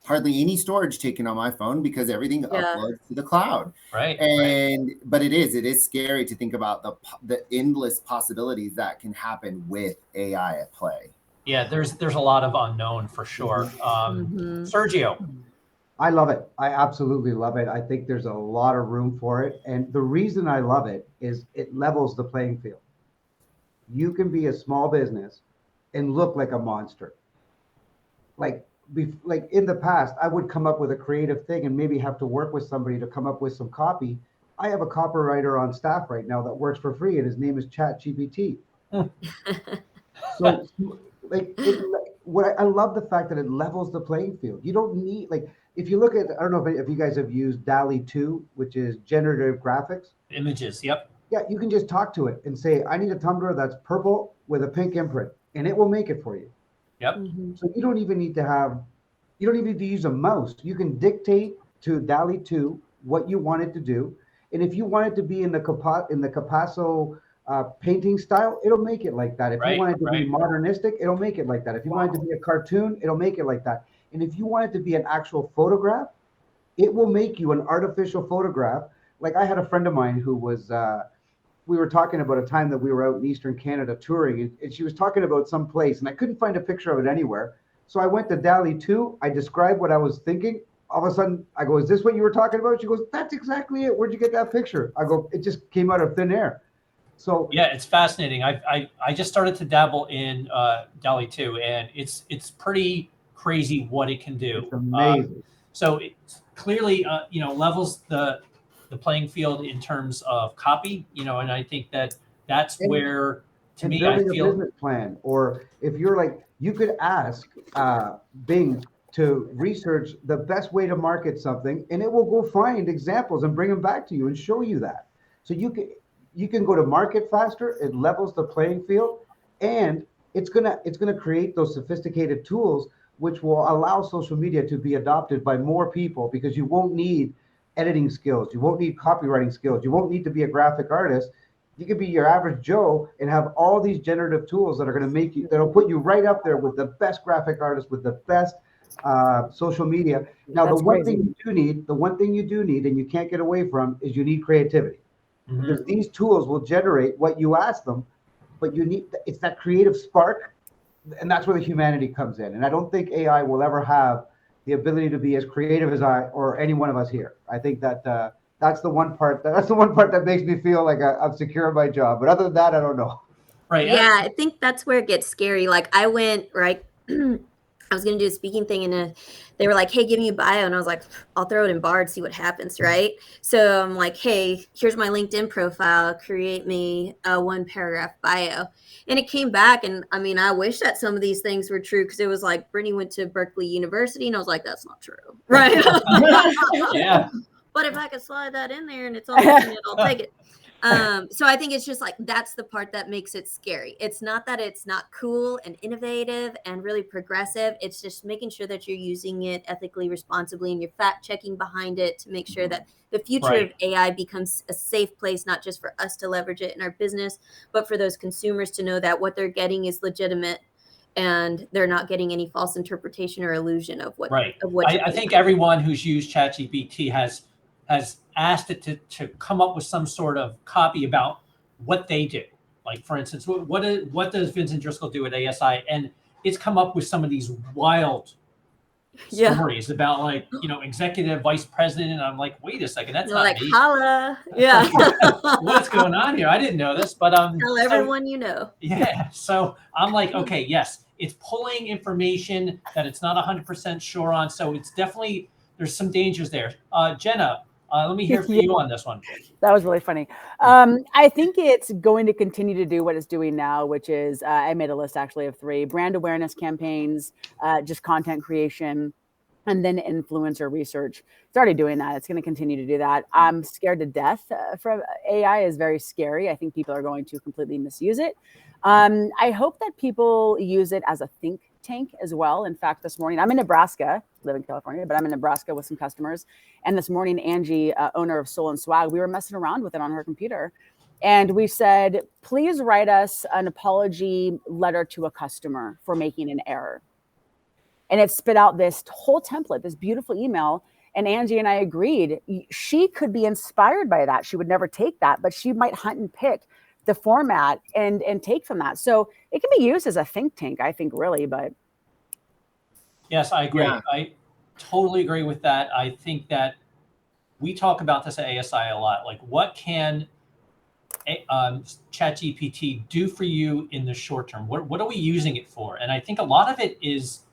hardly any storage taken on my phone because everything uploads to the cloud. Right. But it is scary to think about the endless possibilities that can happen with AI at play. Yeah, there's a lot of unknown for sure. Sergio. I love it. I absolutely love it. I think there's a lot of room for it. And the reason I love it is it levels the playing field. You can be a small business and look like a monster. Like in the past, I would come up with a creative thing and maybe have to work with somebody to come up with some copy. I have a copywriter on staff right now that works for free, and his name is ChatGPT. So, I love the fact that it levels the playing field. You don't need, like, if you look at, I don't know if you guys have used DALL-E 2, which is generative graphics. Images. Yep. Yeah, you can just talk to it and say, I need a tumbler that's purple with a pink imprint, and it will make it for you. Yep. So you don't even need to use a mouse. You can dictate to DALL-E 2 what you want it to do. And if you want it to be in the Capasso painting style, it'll make it like that. If you want it to be modernistic, it'll make it like that. If you want it to be a cartoon, it'll make it like that. And if you want it to be an actual photograph, it will make you an artificial photograph. Like I had a friend of mine who was, we were talking about a time that we were out in Eastern Canada touring, and she was talking about some place, and I couldn't find a picture of it anywhere. So I went to DALL-E 2. I described what I was thinking. All of a sudden, I go, is this what you were talking about? She goes, that's exactly it. Where'd you get that picture? I go, it just came out of thin air. So yeah, it's fascinating. I just started to dabble in DALL-E 2, and it's pretty crazy what it can do. It's amazing. So it clearly, levels the playing field in terms of copy, and I think that's where, to me, I feel a business plan. Or if you're like, you could ask Bing to research the best way to market something, and it will go find examples and bring them back to you and show you that. So you can go to market faster. It levels the playing field, and it's gonna create those sophisticated tools which will allow social media to be adopted by more people, because you won't need editing skills, you won't need copywriting skills, you won't need to be a graphic artist. You could be your average Joe and have all these generative tools that are going to that'll put you right up there with the best graphic artists, with the best social media. Now, the one thing you do need, and you can't get away from, is you need creativity. Because these tools will generate what you ask them, but it's that creative spark, and that's where the humanity comes in. And I don't think AI will ever have the ability to be as creative as I or any one of us here. I think that that's the one part that makes me feel like I'm secure in my job. But other than that, I don't know. Right. Yeah, I think that's where it gets scary. Like I went, right, I was going to do a speaking thing, and they were like, hey, give me a bio. And I was like, I'll throw it in Bard, see what happens, right? So I'm like, hey, here's my LinkedIn profile. Create me a 1-paragraph bio. And it came back. And I mean, I wish that some of these things were true, because it was like, Brittany went to Berkeley University. And I was like, that's not true, right? Yeah. But if I could slide that in there and it's on the internet, I'll take it. So I think it's just like, that's the part that makes it scary. It's not that it's not cool and innovative and really progressive. It's just making sure that you're using it ethically, responsibly, and you're fact checking behind it to make sure that the future of AI becomes a safe place, not just for us to leverage it in our business, but for those consumers to know that what they're getting is legitimate and they're not getting any false interpretation or illusion of what. Right. Of what I think everyone who's used ChatGPT has asked it to come up with some sort of copy about what they do. Like, for instance, what does Vincent Driscoll do at ASI? And it's come up with some of these wild stories about, like, executive vice president. And I'm like, wait a second, that's not like me. holla. Yeah. What's going on here? I didn't know this, but tell everyone you know. Yeah. So I'm like, okay, yes, it's pulling information that it's not 100% sure on. So it's definitely, there's some dangers there. Jenna, Let me hear from you on this one. That was really funny. I think it's going to continue to do what it's doing now, which is I made a list actually of 3 brand awareness campaigns, just content creation, and then influencer research. It's already doing that. It's going to continue to do that. I'm scared to death from AI is very scary. I think people are going to completely misuse it. I hope that people use it as a think tank as well. In fact, this morning, I'm in Nebraska, live in California, but I'm in Nebraska with some customers. And this morning, Angie, owner of Soul and Swag, we were messing around with it on her computer. And we said, please write us an apology letter to a customer for making an error. And it spit out this whole template, this beautiful email. And Angie and I agreed she could be inspired by that. She would never take that, but she might hunt and pick the format and take from that. So it can be used as a think tank, I think, really. But yes, I agree. Yeah. I totally agree with that. I think that we talk about this at ASI a lot. Like, what can ChatGPT do for you in the short term? What are we using it for? And I think a lot of it is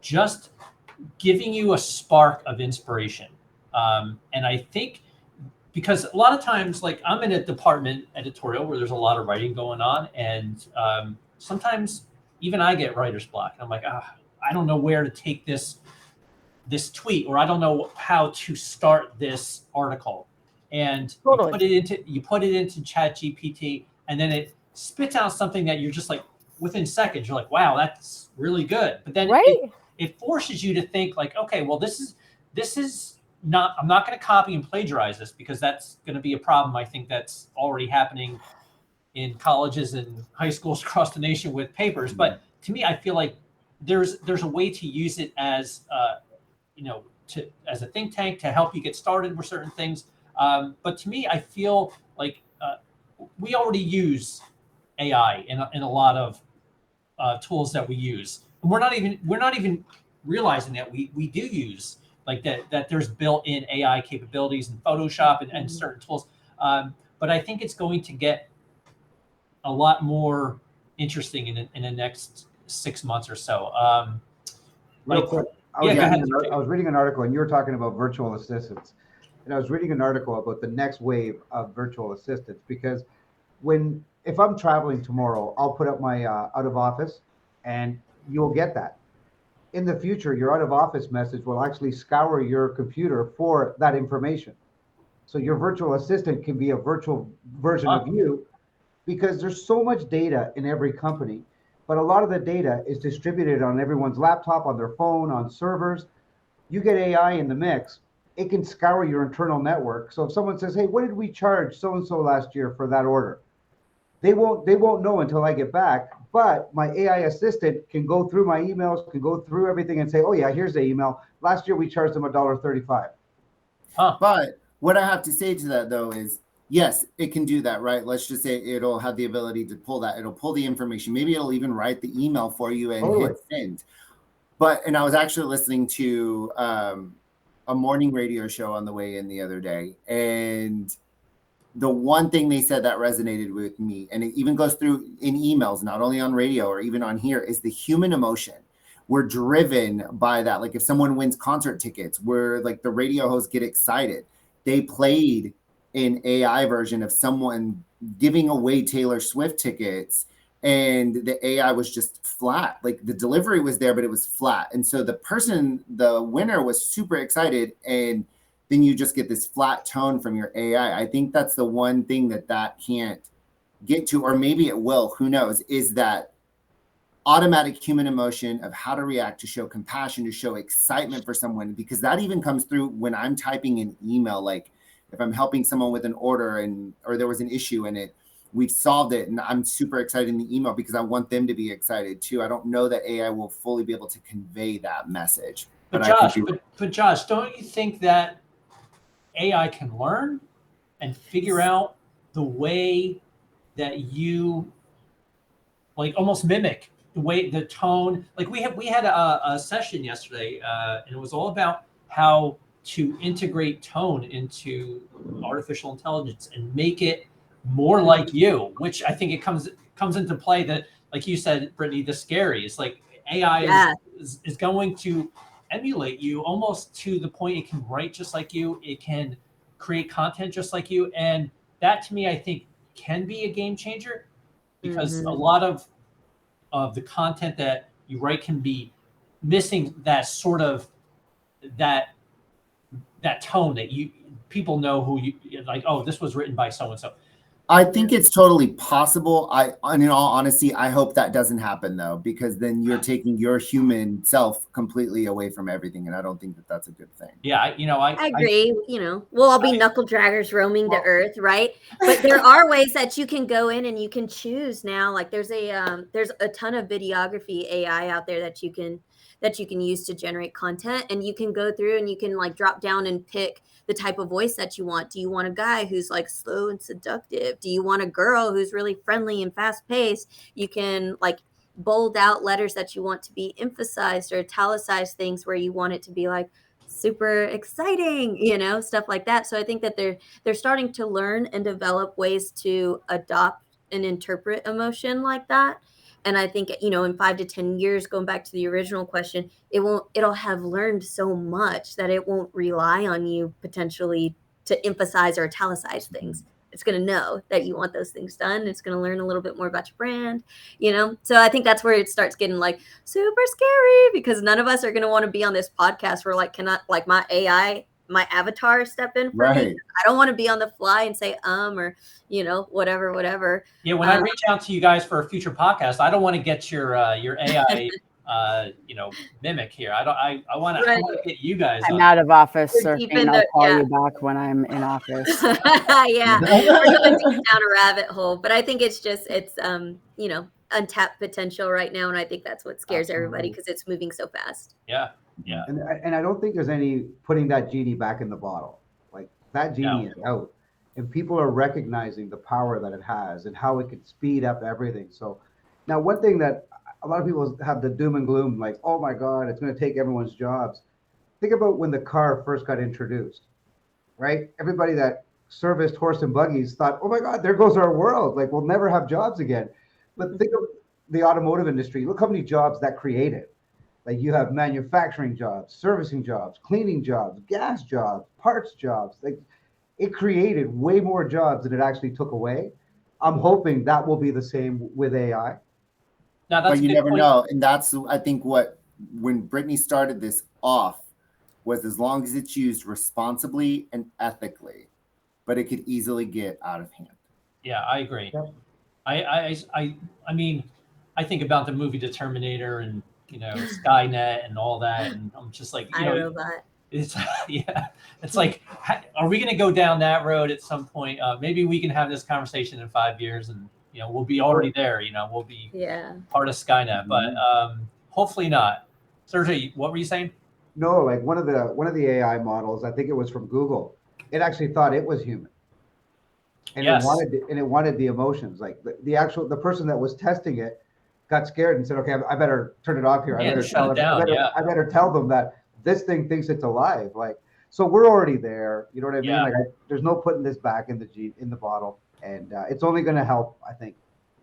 just giving you a spark of inspiration. And I think because a lot of times, like, I'm in a department editorial where there's a lot of writing going on. And sometimes even I get writer's block. And I'm like, I don't know where to take this tweet, or I don't know how to start this article. And Totally. you put it into ChatGPT, and then it spits out something that you're just like, within seconds, you're like, wow, that's really good. But then right? it forces you to think like, okay, well, this is not, I'm not going to copy and plagiarize this, because that's going to be a problem. I think that's already happening in colleges and high schools across the nation with papers. But to me, I feel like there's a way to use it as as a think tank to help you get started with certain things. But to me, I feel like we already use AI in a lot of tools that we use, and we're not even realizing that we do use like that there's built-in AI capabilities in Photoshop and certain tools. But I think it's going to get a lot more interesting in the next 6 months or so. Real quick, I go was reading an article, and you were talking about virtual assistants. And I was reading an article about the next wave of virtual assistants, because if I'm traveling tomorrow, I'll put up my out of office, and you'll get that. In the future, your out of office message will actually scour your computer for that information. So your virtual assistant can be a virtual version of you, because there's so much data in every company, but a lot of the data is distributed on everyone's laptop, on their phone, on servers. You get AI in the mix, it can scour your internal network. So if someone says, hey, what did we charge so-and-so last year for that order? They won't know until I get back, but my AI assistant can go through my emails, can go through everything and say, oh yeah, here's the email. Last year we charged them $1.35. But what I have to say to that though is, yes, it can do that, right? Let's just say it'll have the ability to pull that. It'll pull the information. Maybe it'll even write the email for you and hit send. And I was actually listening to a morning radio show on the way in the other day, and the one thing they said that resonated with me, and it even goes through in emails, not only on radio or even on here, is the human emotion. We're driven by that. Like if someone wins concert tickets, where like the radio hosts get excited. They played an AI version of someone giving away Taylor Swift tickets, and the AI was just flat. Like the delivery was there, but it was flat. And so the winner was super excited, and then you just get this flat tone from your AI. I think that's the one thing that can't get to, or maybe it will, who knows, is that automatic human emotion of how to react, to show compassion, to show excitement for someone, because that even comes through when I'm typing an email. Like if I'm helping someone with an order or there was an issue in it, we've solved it, and I'm super excited in the email because I want them to be excited too. I don't know that AI will fully be able to convey that message. But Josh, don't you think that AI can learn and figure out the way that you like almost mimic the tone? Like we had a session yesterday, and it was all about how to integrate tone into artificial intelligence and make it more like you, which I think it comes into play that, like you said, Brittany, the scary is like AI is going to emulate you almost to the point it can write just like you. It can create content just like you. And that to me, I think can be a game changer because a lot of the content that you write can be missing that sort of that tone that people know who you like. Oh, this was written by so and so. I think it's totally possible. And in all honesty, I hope that doesn't happen though, because then you're taking your human self completely away from everything, and I don't think that that's a good thing. Yeah, I agree. We'll all be knuckle draggers roaming the earth, right? But there are ways that you can go in and you can choose now. Like there's a ton of videography AI out there that you can use to generate content, and you can go through and you can like drop down and pick the type of voice that you want. Do you want a guy who's like slow and seductive? Do you want a girl who's really friendly and fast paced? You can like bold out letters that you want to be emphasized or italicize things where you want it to be like super exciting, stuff like that. So I think that they're starting to learn and develop ways to adopt and interpret emotion like that. And I think, in 5 to 10 years, going back to the original question, it'll have learned so much that it won't rely on you potentially to emphasize or italicize things. It's going to know that you want those things done. It's going to learn a little bit more about your brand, So I think that's where it starts getting like super scary, because none of us are going to want to be on this podcast where like, cannot like my avatar step in for me. I don't want to be on the fly and say or whatever. Yeah, when I reach out to you guys for a future podcast, I don't want to get your AI mimic here. I want to get you guys. I'm out of office, We're Surfing. I'll call you back when I'm in office. Yeah, we're going down a rabbit hole, but I think it's untapped potential right now, and I think that's what scares everybody because it's moving so fast. Yeah. And I don't think there's any putting that genie back in the bottle. Like that genie is out, and people are recognizing the power that it has and how it could speed up everything. So now one thing that a lot of people have the doom and gloom, like, oh my God, it's going to take everyone's jobs. Think about when the car first got introduced, right? Everybody that serviced horse and buggies thought, oh my God, there goes our world. Like we'll never have jobs again. But think of the automotive industry. Look how many jobs that created. Like you have manufacturing jobs, servicing jobs, cleaning jobs, gas jobs, parts jobs. Like it created way more jobs than it actually took away. I'm hoping that will be the same with AI. Now, that's but you never know. And that's, I think, when Brittany started this off was as long as it's used responsibly and ethically, but it could easily get out of hand. Yeah, I agree. Yep. I mean, I think about the movie The Terminator and Skynet and all that, and I'm just like, it's it's like, are we going to go down that road at some point? Maybe we can have this conversation in 5 years, and we'll be already there. We'll be part of Skynet, but hopefully not. Sergey, what were you saying? No, like one of the AI models, I think it was from Google. It actually thought it was human, and it wanted the emotions. Like the person that was testing it got scared and said, okay, I better turn it off here. I better shut it down. I better tell them that this thing thinks it's alive. Like, so we're already there. You know what I mean? Like there's no putting this back in the bottle, and it's only going to help, I think,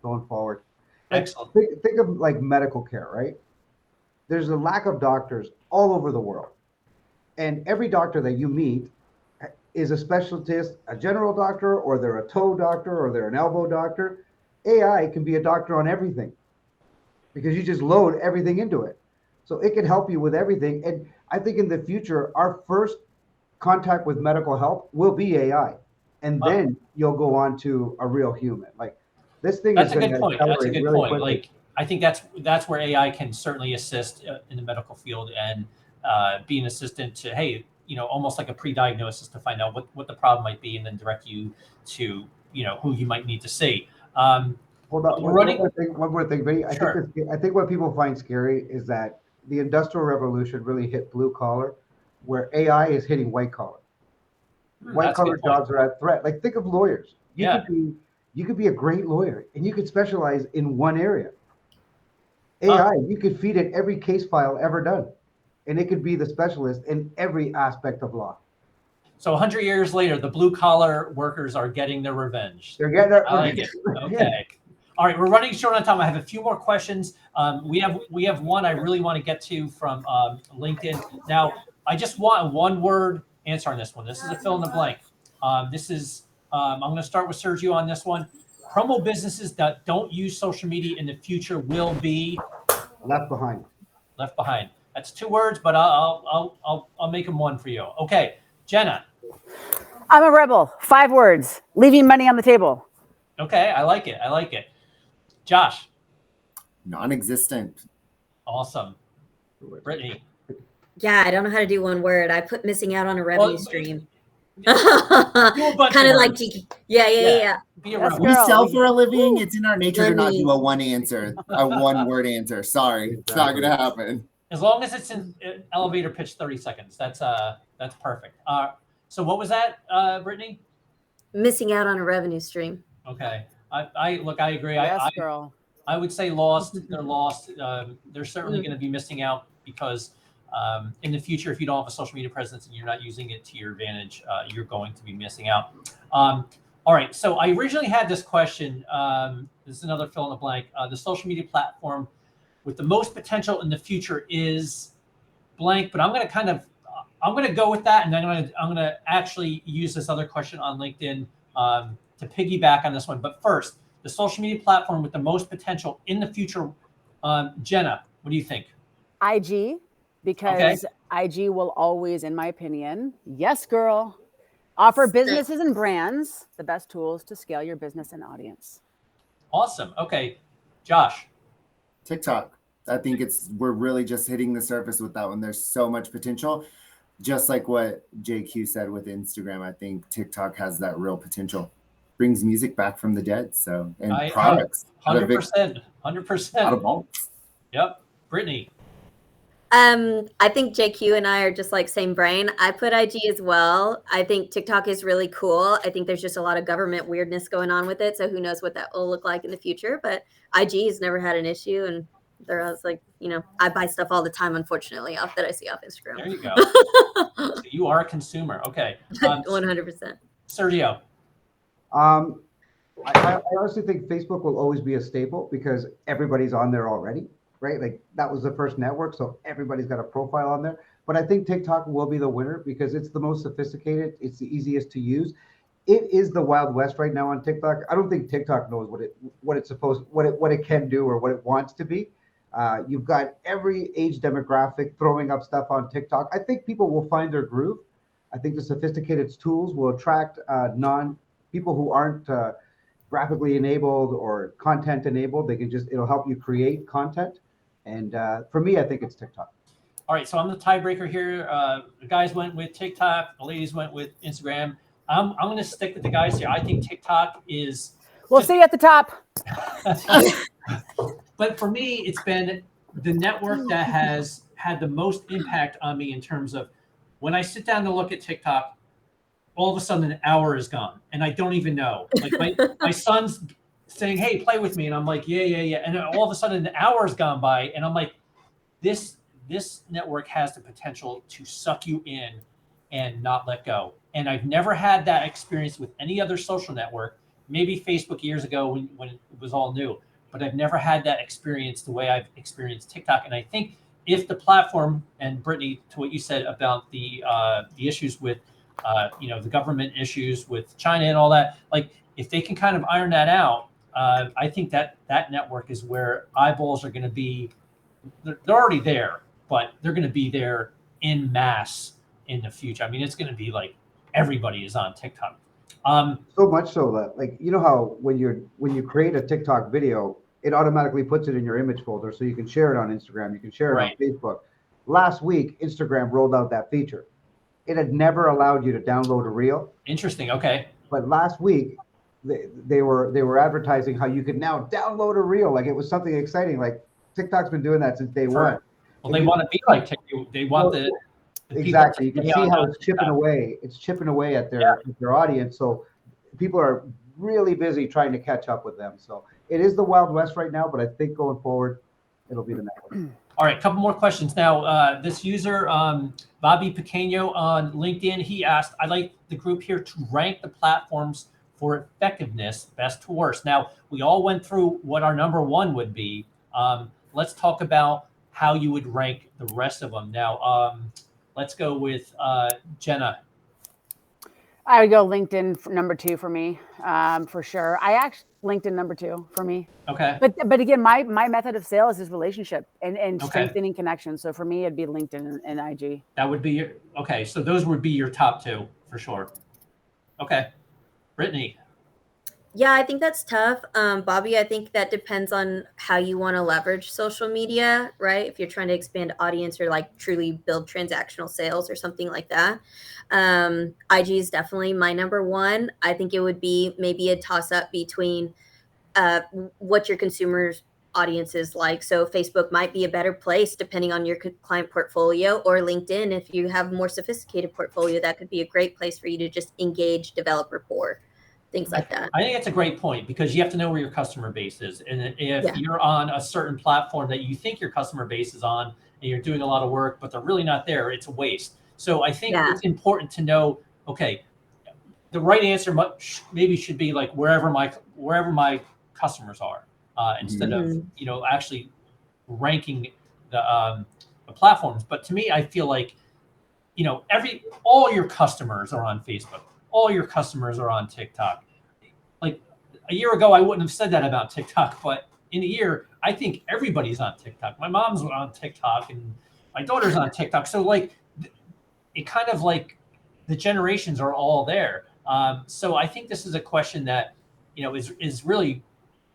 going forward. Excellent. Think of like medical care, right? There's a lack of doctors all over the world, and every doctor that you meet is a specialist, a general doctor, or they're a toe doctor, or they're an elbow doctor. AI can be a doctor on everything, because you just load everything into it. So it can help you with everything. And I think in the future, our first contact with medical help will be AI. And then you'll go on to a real human. Like this thing that's is a good point. That's a good really point. quickly. Like I think that's where AI can certainly assist in the medical field and be an assistant to, hey, almost like a pre-diagnosis to find out what the problem might be and then direct you to, who you might need to see. Hold on. One more thing, Vinny. Sure. I think what people find scary is that the Industrial Revolution really hit blue collar, where AI is hitting white collar. White collar jobs are at threat. Like think of lawyers. You could be a great lawyer, and you could specialize in one area. AI, you could feed it every case file ever done, and it could be the specialist in every aspect of law. So 100 years later, the blue collar workers are getting their revenge. They're getting their I like it. Okay. All right, we're running short on time. I have a few more questions. We have one I really want to get to from LinkedIn. Now, I just want a one-word answer on this one. This is a fill in the blank. This is I'm going to start with Sergio on this one. Promo businesses that don't use social media in the future will be Left behind. left behind. That's 2 words, but I'll make them one for you. Okay, Jenna. I'm a rebel. 5 words. Leaving money on the table. Okay, I like it. I like it. Josh. Non-existent. Awesome. Brittany. Yeah, I don't know how to do one word. I put missing out on a revenue Well, stream. Do a bunch Kind of of like words. GK. Yeah. Be a That's rebel. We Girl, sell we- for a living. It's in our nature to not do a Money. one word answer. Sorry, it's not Exactly. gonna happen. As long as it's in elevator pitch 30 seconds. That's perfect. So what was that, Brittany? Missing out on a revenue stream. Okay. I agree. Yes, girl. I would say lost. They're lost. They're certainly going to be missing out because in the future, if you don't have a social media presence and you're not using it to your advantage, you're going to be missing out. All right. So I originally had this question. This is another fill in the blank. The social media platform with the most potential in the future is blank, but I'm going to go with that, and then I'm going to actually use this other question on LinkedIn to piggyback on this one. But first, the social media platform with the most potential in the future. Jenna, what do you think? IG, because IG will always, in my opinion, yes, girl, offer businesses and brands the best tools to scale your business and audience. Awesome. Okay, Josh. TikTok. I think we're really just hitting the surface with that one. There's so much potential. Just like what JQ said with Instagram, I think TikTok has that real potential. Brings music back from the dead. So and products. 100%. Out 100%. of vaults. Yep. Brittany. I think JQ and I are just like same brain. I put IG as well. I think TikTok is really cool. I think there's just a lot of government weirdness going on with it. So who knows what that will look like in the future. But IG has never had an issue. And they're always like, I buy stuff all the time, unfortunately, that I see off Instagram. There you go. So you are a consumer. Okay. 100%. Sergio. I honestly think Facebook will always be a staple because everybody's on there already, right? Like that was the first network, so everybody's got a profile on there. But I think TikTok will be the winner because it's the most sophisticated, it's the easiest to use. It is the Wild West right now on TikTok. I don't think TikTok knows what it can do or what it wants to be. You've got every age demographic throwing up stuff on TikTok. I think people will find their groove. I think the sophisticated tools will attract people who aren't graphically enabled or content enabled. It'll help you create content. And for me, I think it's TikTok. All right, so I'm the tiebreaker here. The guys went with TikTok. The ladies went with Instagram. I'm going to stick with the guys here. I think TikTok is. We'll see you at the top. But for me, it's been the network that has had the most impact on me in terms of when I sit down to look at TikTok, all of a sudden an hour is gone and I don't even know. Like my son's saying, "Hey, play with me," and I'm like, "Yeah." And then all of a sudden an hour has gone by, and I'm like, this network has the potential to suck you in and not let go. And I've never had that experience with any other social network. Maybe Facebook years ago when it was all new, but I've never had that experience the way I've experienced TikTok. And I think if the platform, and Brittany, to what you said about the issues with, the government issues with China and all that, like if they can kind of iron that out, I think that network is where eyeballs are going to be. They're already there, but they're going to be there in mass in the future. I mean, it's going to be like everybody is on TikTok. So much so that, like, you know how when you create a TikTok video, it automatically puts it in your image folder, so you can share it on Instagram, you can share it on Facebook. Last week, Instagram rolled out that feature. It had never allowed you to download a reel. Interesting. Okay. But last week, they were advertising how you could now download a reel. Like it was something exciting. Like TikTok's been doing that since day one. Well, they want to be like TikTok. They want the exactly. You can see how it's chipping away. It's chipping away at their audience. So people are really busy trying to catch up with them. So it is the Wild West right now, but I think going forward, it'll be the network. All right, a couple more questions now. This user, Bobby Pequeño on LinkedIn, he asked, "I'd like the group here to rank the platforms for effectiveness, best to worst." Now, we all went through what our number one would be. Let's talk about how you would rank the rest of them. Now, let's go with Jenna. I would go LinkedIn for number 2 for me, for sure. LinkedIn number 2 for me. Okay. But again, my method of sales is relationship and Okay. strengthening connections. So for me, it'd be LinkedIn and IG. That would be your, okay. So those would be your top 2 for sure. Okay. Brittany. Yeah, I think that's tough. Bobby, I think that depends on how you want to leverage social media, right? If you're trying to expand audience or like truly build transactional sales or something like that. IG is definitely my number 1. I think it would be maybe a toss up between what your consumers audience is like. So Facebook might be a better place depending on your client portfolio, or LinkedIn, if you have a more sophisticated portfolio, that could be a great place for you to just engage, develop rapport, things like that. I think it's a great point because you have to know where your customer base is. And if you're on a certain platform that you think your customer base is on and you're doing a lot of work, but they're really not there, it's a waste. So I think it's important to know, okay, the right answer maybe should be like wherever my customers are, instead of, actually ranking the platforms. But to me, I feel like, all your customers are on Facebook. All your customers are on TikTok. Like a year ago, I wouldn't have said that about TikTok, but in a year, I think everybody's on TikTok. My mom's on TikTok and my daughter's on TikTok. So like, it kind of like the generations are all there. So I think this is a question that, is really,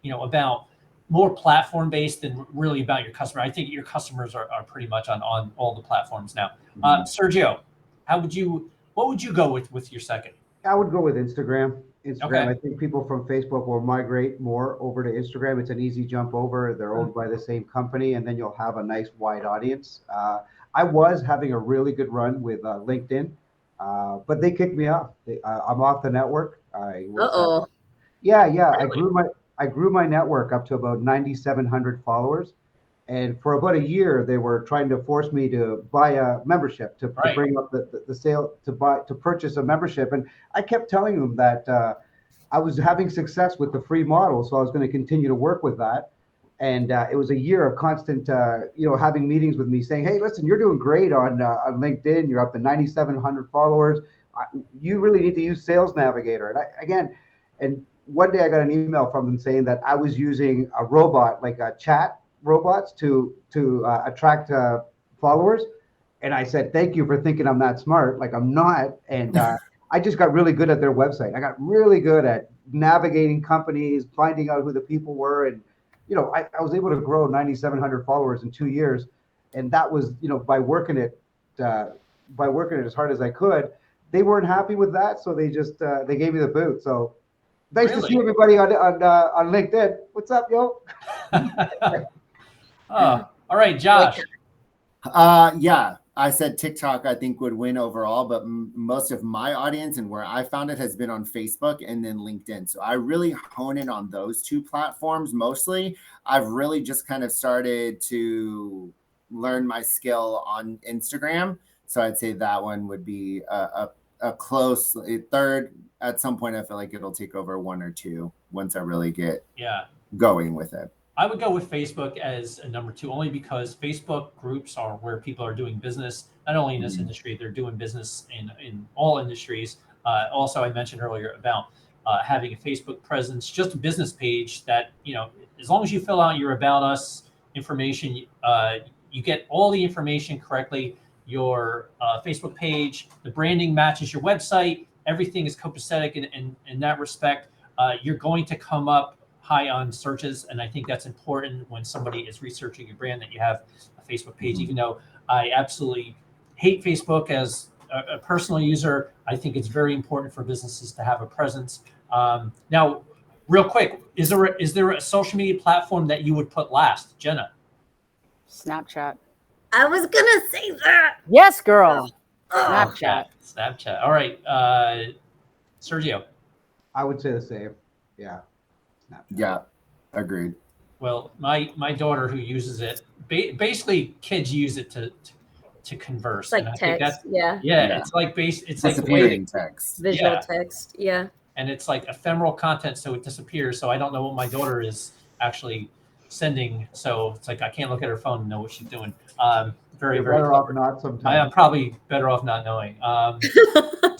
about more platform based than really about your customer. I think your customers are pretty much on all the platforms now. Sergio, what would you go with your second? I would go with Instagram. Okay. I think people from Facebook will migrate more over to Instagram. It's an easy jump over. They're owned by the same company, and then you'll have a nice wide audience. I was having a really good run with LinkedIn, but they kicked me off. I'm off the network. Yeah. Really? I grew my network up to about 9,700 followers. And for about a year, they were trying to force me to buy a membership to bring up the sale to purchase a membership. And I kept telling them that I was having success with the free model, so I was going to continue to work with that. And it was a year of constant, having meetings with me saying, "Hey, listen, you're doing great on LinkedIn. You're up to 9,700 followers. You really need to use Sales Navigator." And one day I got an email from them saying that I was using a robot, like a chat robots to attract followers. And I said, "Thank you for thinking I'm that smart. Like I'm not." And I just got really good at their website. I got really good at navigating companies, finding out who the people were. And, I was able to grow 9,700 followers in 2 years. And that was, by working it as hard as I could. They weren't happy with that. So they just, they gave me the boot. So nice to see everybody on LinkedIn. What's up, yo? All right, Josh. Yeah, I said TikTok I think would win overall, but most of my audience and where I found it has been on Facebook and then LinkedIn. So I really hone in on those 2 platforms mostly. I've really just kind of started to learn my skill on Instagram. So I'd say that one would be a close third. At some point, I feel like it'll take over 1 or 2 once I really get going with it. I would go with Facebook as a number 2, only because Facebook groups are where people are doing business, not only in this industry, they're doing business in all industries. Also, I mentioned earlier about having a Facebook presence, just a business page that, as long as you fill out your About Us information, you get all the information correctly. Your Facebook page, the branding matches your website, everything is copacetic in that respect. You're going to come up high on searches, and I think that's important when somebody is researching your brand, that you have a Facebook page. Even though I absolutely hate Facebook as a personal user, I think it's very important for businesses to have a presence. Now, real quick, is there a social media platform that you would put last, Jenna? Snapchat. I was gonna say that. Yes, girl. Snapchat. Snapchat. All right, Sergio. I would say the same. Yeah. Snapchat. Yeah, agreed. Well, my daughter who uses it, basically kids use it to converse. It's like text. Yeah. It's like it's like disappearing text. Visual text. Yeah. And it's like ephemeral content, so it disappears. So I don't know what my daughter is actually sending. So it's like I can't look at her phone and know what she's doing. Very You're better clever. off not sometimes. I am probably better off not knowing.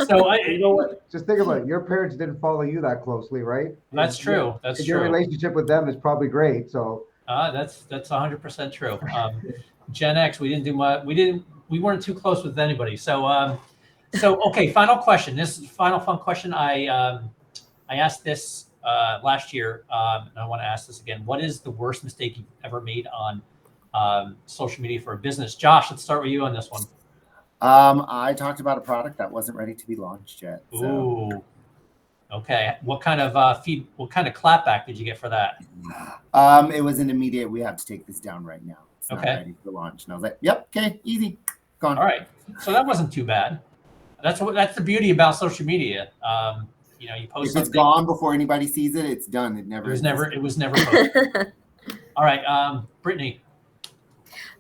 So You know what? Just think about it. Your parents didn't follow you that closely, right? that's true. That's And your true. relationship with them is probably great. So That's 100% true. Gen X, we didn't do much. We weren't too close with anybody. So okay. Final question. This is final fun question. I asked this last year, and I want to ask this again. What is the worst mistake you've ever made on social media for a business? Josh, let's start with you on this one. I talked about a product that wasn't ready to be launched yet. So. Ooh. Okay. What kind of what kind of clapback did you get for that? It was an immediate, we have to take this down right now. It's not Okay. ready for launch. And I was like, yep, okay, easy. Gone. All right. So that wasn't too bad. That's the beauty about social media. You know, you post If it's something. gone before anybody sees it, it's done. It was never posted. All right, Brittany.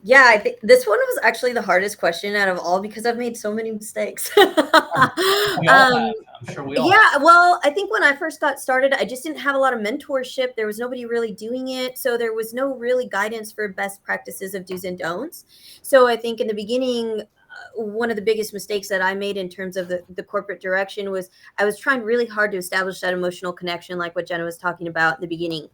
Yeah, I think this one was actually the hardest question out of all because I've made so many mistakes. We all have. I'm sure we all have. Yeah, well, I think when I first got started, I just didn't have a lot of mentorship. There was nobody really doing it. So there was no really guidance for best practices of do's and don'ts. So I think in the beginning, one of the biggest mistakes that I made in terms of the corporate direction was I was trying really hard to establish that emotional connection, like what Jenna was talking about in the beginning.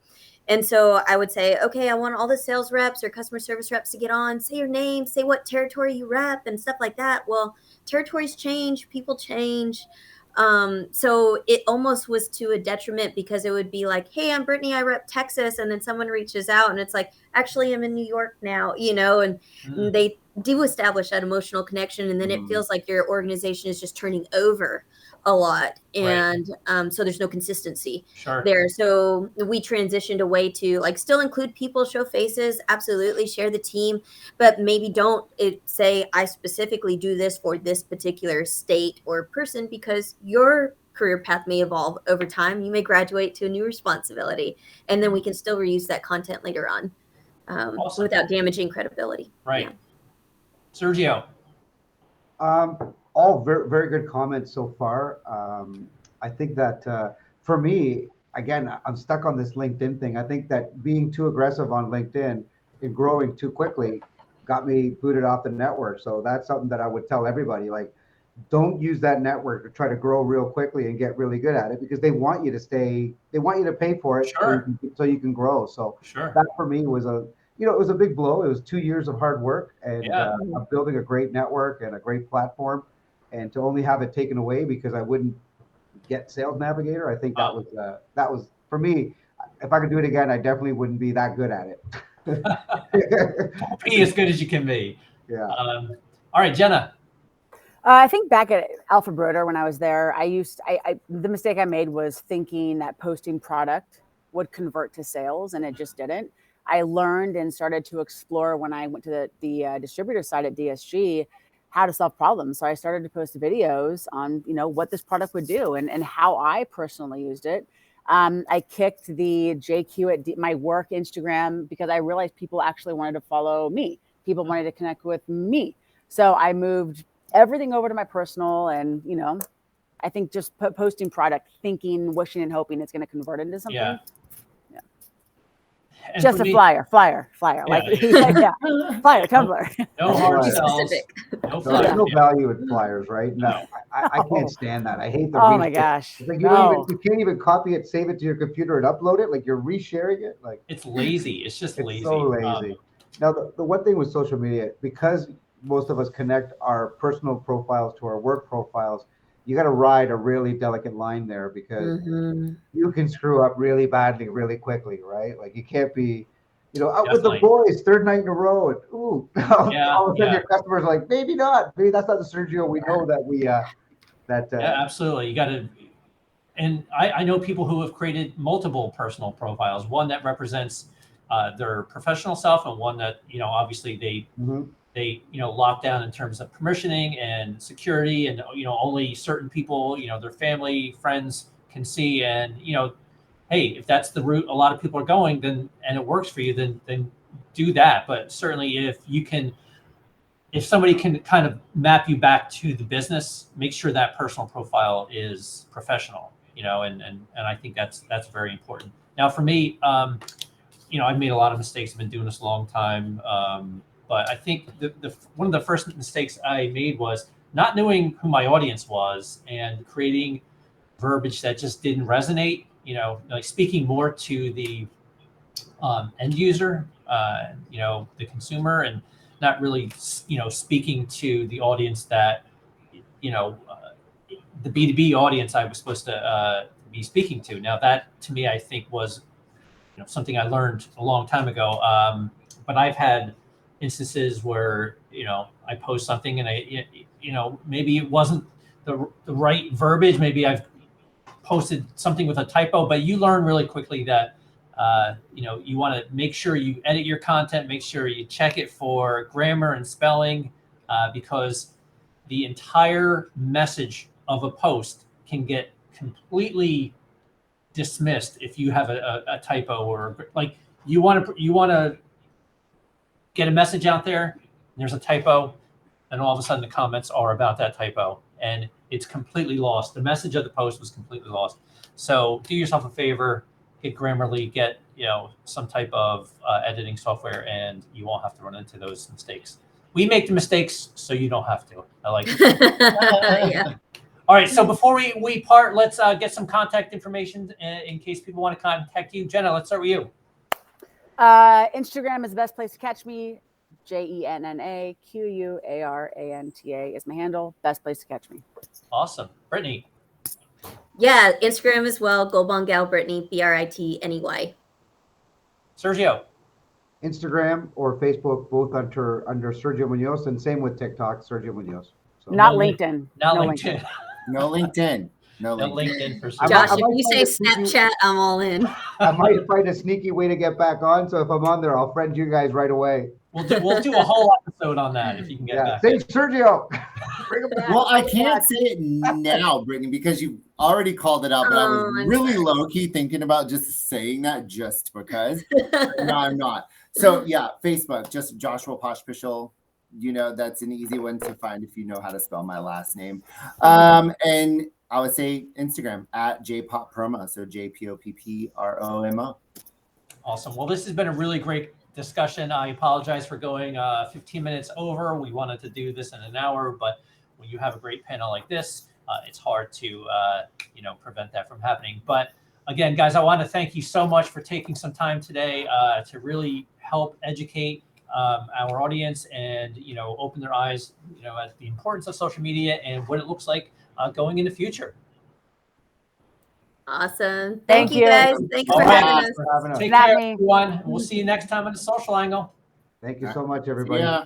And so I would say, okay, I want all the sales reps or customer service reps to get on, say your name, say what territory you rep and stuff like that. Well, territories change, people change. So it almost was to a detriment because it would be like, hey, I'm Brittany, I rep Texas. And then someone reaches out and it's like, actually, I'm in New York now, and they do establish that emotional connection. And then it feels like your organization is just turning over a lot. And so there's no consistency there. So we transitioned away to still include people, show faces, absolutely share the team, but maybe don't say I specifically do this for this particular state or person because your career path may evolve over time. You may graduate to a new responsibility, and then we can still reuse that content later on Awesome. without damaging credibility. Right. Yeah. Sergio. All very, very good comments so far. I think that for me, again, I'm stuck on this LinkedIn thing. I think that being too aggressive on LinkedIn and growing too quickly got me booted off the network. So that's something that I would tell everybody, don't use that network to try to grow real quickly and get really good at it because they want you to pay for it so you can grow. So that for me was it was a big blow. It was 2 years of hard work and of building a great network and a great platform. And to only have it taken away because I wouldn't get Sales Navigator, I think that was for me. If I could do it again, I definitely wouldn't be that good at it. Be as good as you can be. Yeah. All right, Jenna. I think back at Alpha Broder when I was there, the mistake I made was thinking that posting product would convert to sales, and it just didn't. I learned and started to explore when I went to the distributor side at DSG how to solve problems. So I started to post videos on, what this product would do and how I personally used it. I kicked the JQ at my work Instagram because I realized people actually wanted to follow me. People wanted to connect with me. So I moved everything over to my personal and, I think just posting product, thinking, wishing and hoping it's going to convert into something. Yeah. And just a flyer, flyer, flyer, Tumblr. No hard sells. No flyer. There's no value in flyers, right? No, I can't stand that. I hate the. Oh my gosh! It's you can't even copy it, save it to your computer, and upload it. You're resharing it. It's lazy. It's just lazy. So lazy. Now the one thing with social media, because most of us connect our personal profiles to our work profiles, you got to ride a really delicate line there because you can screw up really badly, really quickly, right? You can't be, out with the boys, third night in a row, and all of a sudden your customers are like, maybe not, maybe that's not the Sergio we know that we yeah, absolutely. You got to, and I know people who have created multiple personal profiles, one that represents their professional self and one that, obviously they lock down in terms of permissioning and security and only certain people, their family, friends can see. And hey, if that's the route a lot of people are going, then and it works for you, then do that. But certainly if somebody can kind of map you back to the business, make sure that personal profile is professional, and I think that's very important. Now for me, I've made a lot of mistakes. I've been doing this a long time. But I think one of the first mistakes I made was not knowing who my audience was and creating verbiage that just didn't resonate, like speaking more to the end user, the consumer, and not really, speaking to the audience that, the B2B audience I was supposed to be speaking to. Now that to me, I think was, something I learned a long time ago. But I've had instances where, I post something and maybe it wasn't the right verbiage. Maybe I've posted something with a typo, but you learn really quickly that, you want to make sure you edit your content, make sure you check it for grammar and spelling, because the entire message of a post can get completely dismissed if you have a typo, or like you want to get a message out there and there's a typo, and all of a sudden the comments are about that typo and it's completely lost. The message of the post was completely lost. So do yourself a favor, get Grammarly, get some type of editing software, and you won't have to run into those mistakes. We make the mistakes so you don't have to. I like it. Yeah. All right, so before we part, let's get some contact information in case people want to contact you. Jenna, let's start with you. Instagram is the best place to catch me. JennaQuaranta is my handle. Best place to catch me. Awesome. Brittany. Yeah, Instagram as well. Goldbond Gal Brittany, BRITNEY. Sergio. Instagram or Facebook, both under Sergio Munoz, and same with TikTok, Sergio Munoz. So Not No LinkedIn. Not No LinkedIn. No LinkedIn. No No LinkedIn. LinkedIn for I Sergio. Josh, might if you say find a sneaky- Snapchat, I'm all in. I might find a sneaky way to get back on. So if I'm on there, I'll friend you guys right away. We'll do a whole episode on that if you can get Yeah. back. Thanks, Sergio. Bring him back. Well, I can't say it now, Brittany, because you already called it out, but I Oh, was I'm really sorry. low key thinking about just saying that just because. No, I'm not. So yeah, Facebook, just Joshua Poshpishal. That's an easy one to find if you know how to spell my last name. And I would say Instagram at JPopPromo, so JPOPPROMO. Awesome. Well, this has been a really great discussion. I apologize for going 15 minutes over. We wanted to do this in an hour, but when you have a great panel like this, it's hard to prevent that from happening. But again, guys, I want to thank you so much for taking some time today to really help educate our audience and open their eyes at the importance of social media and what it looks like going in the future. Awesome. Thank Thank you you. guys. Thanks All for right. having us. For having us. Take Not care, me. everyone. We'll see you next time on The Social Angle. Thank you so much, everybody. Yeah.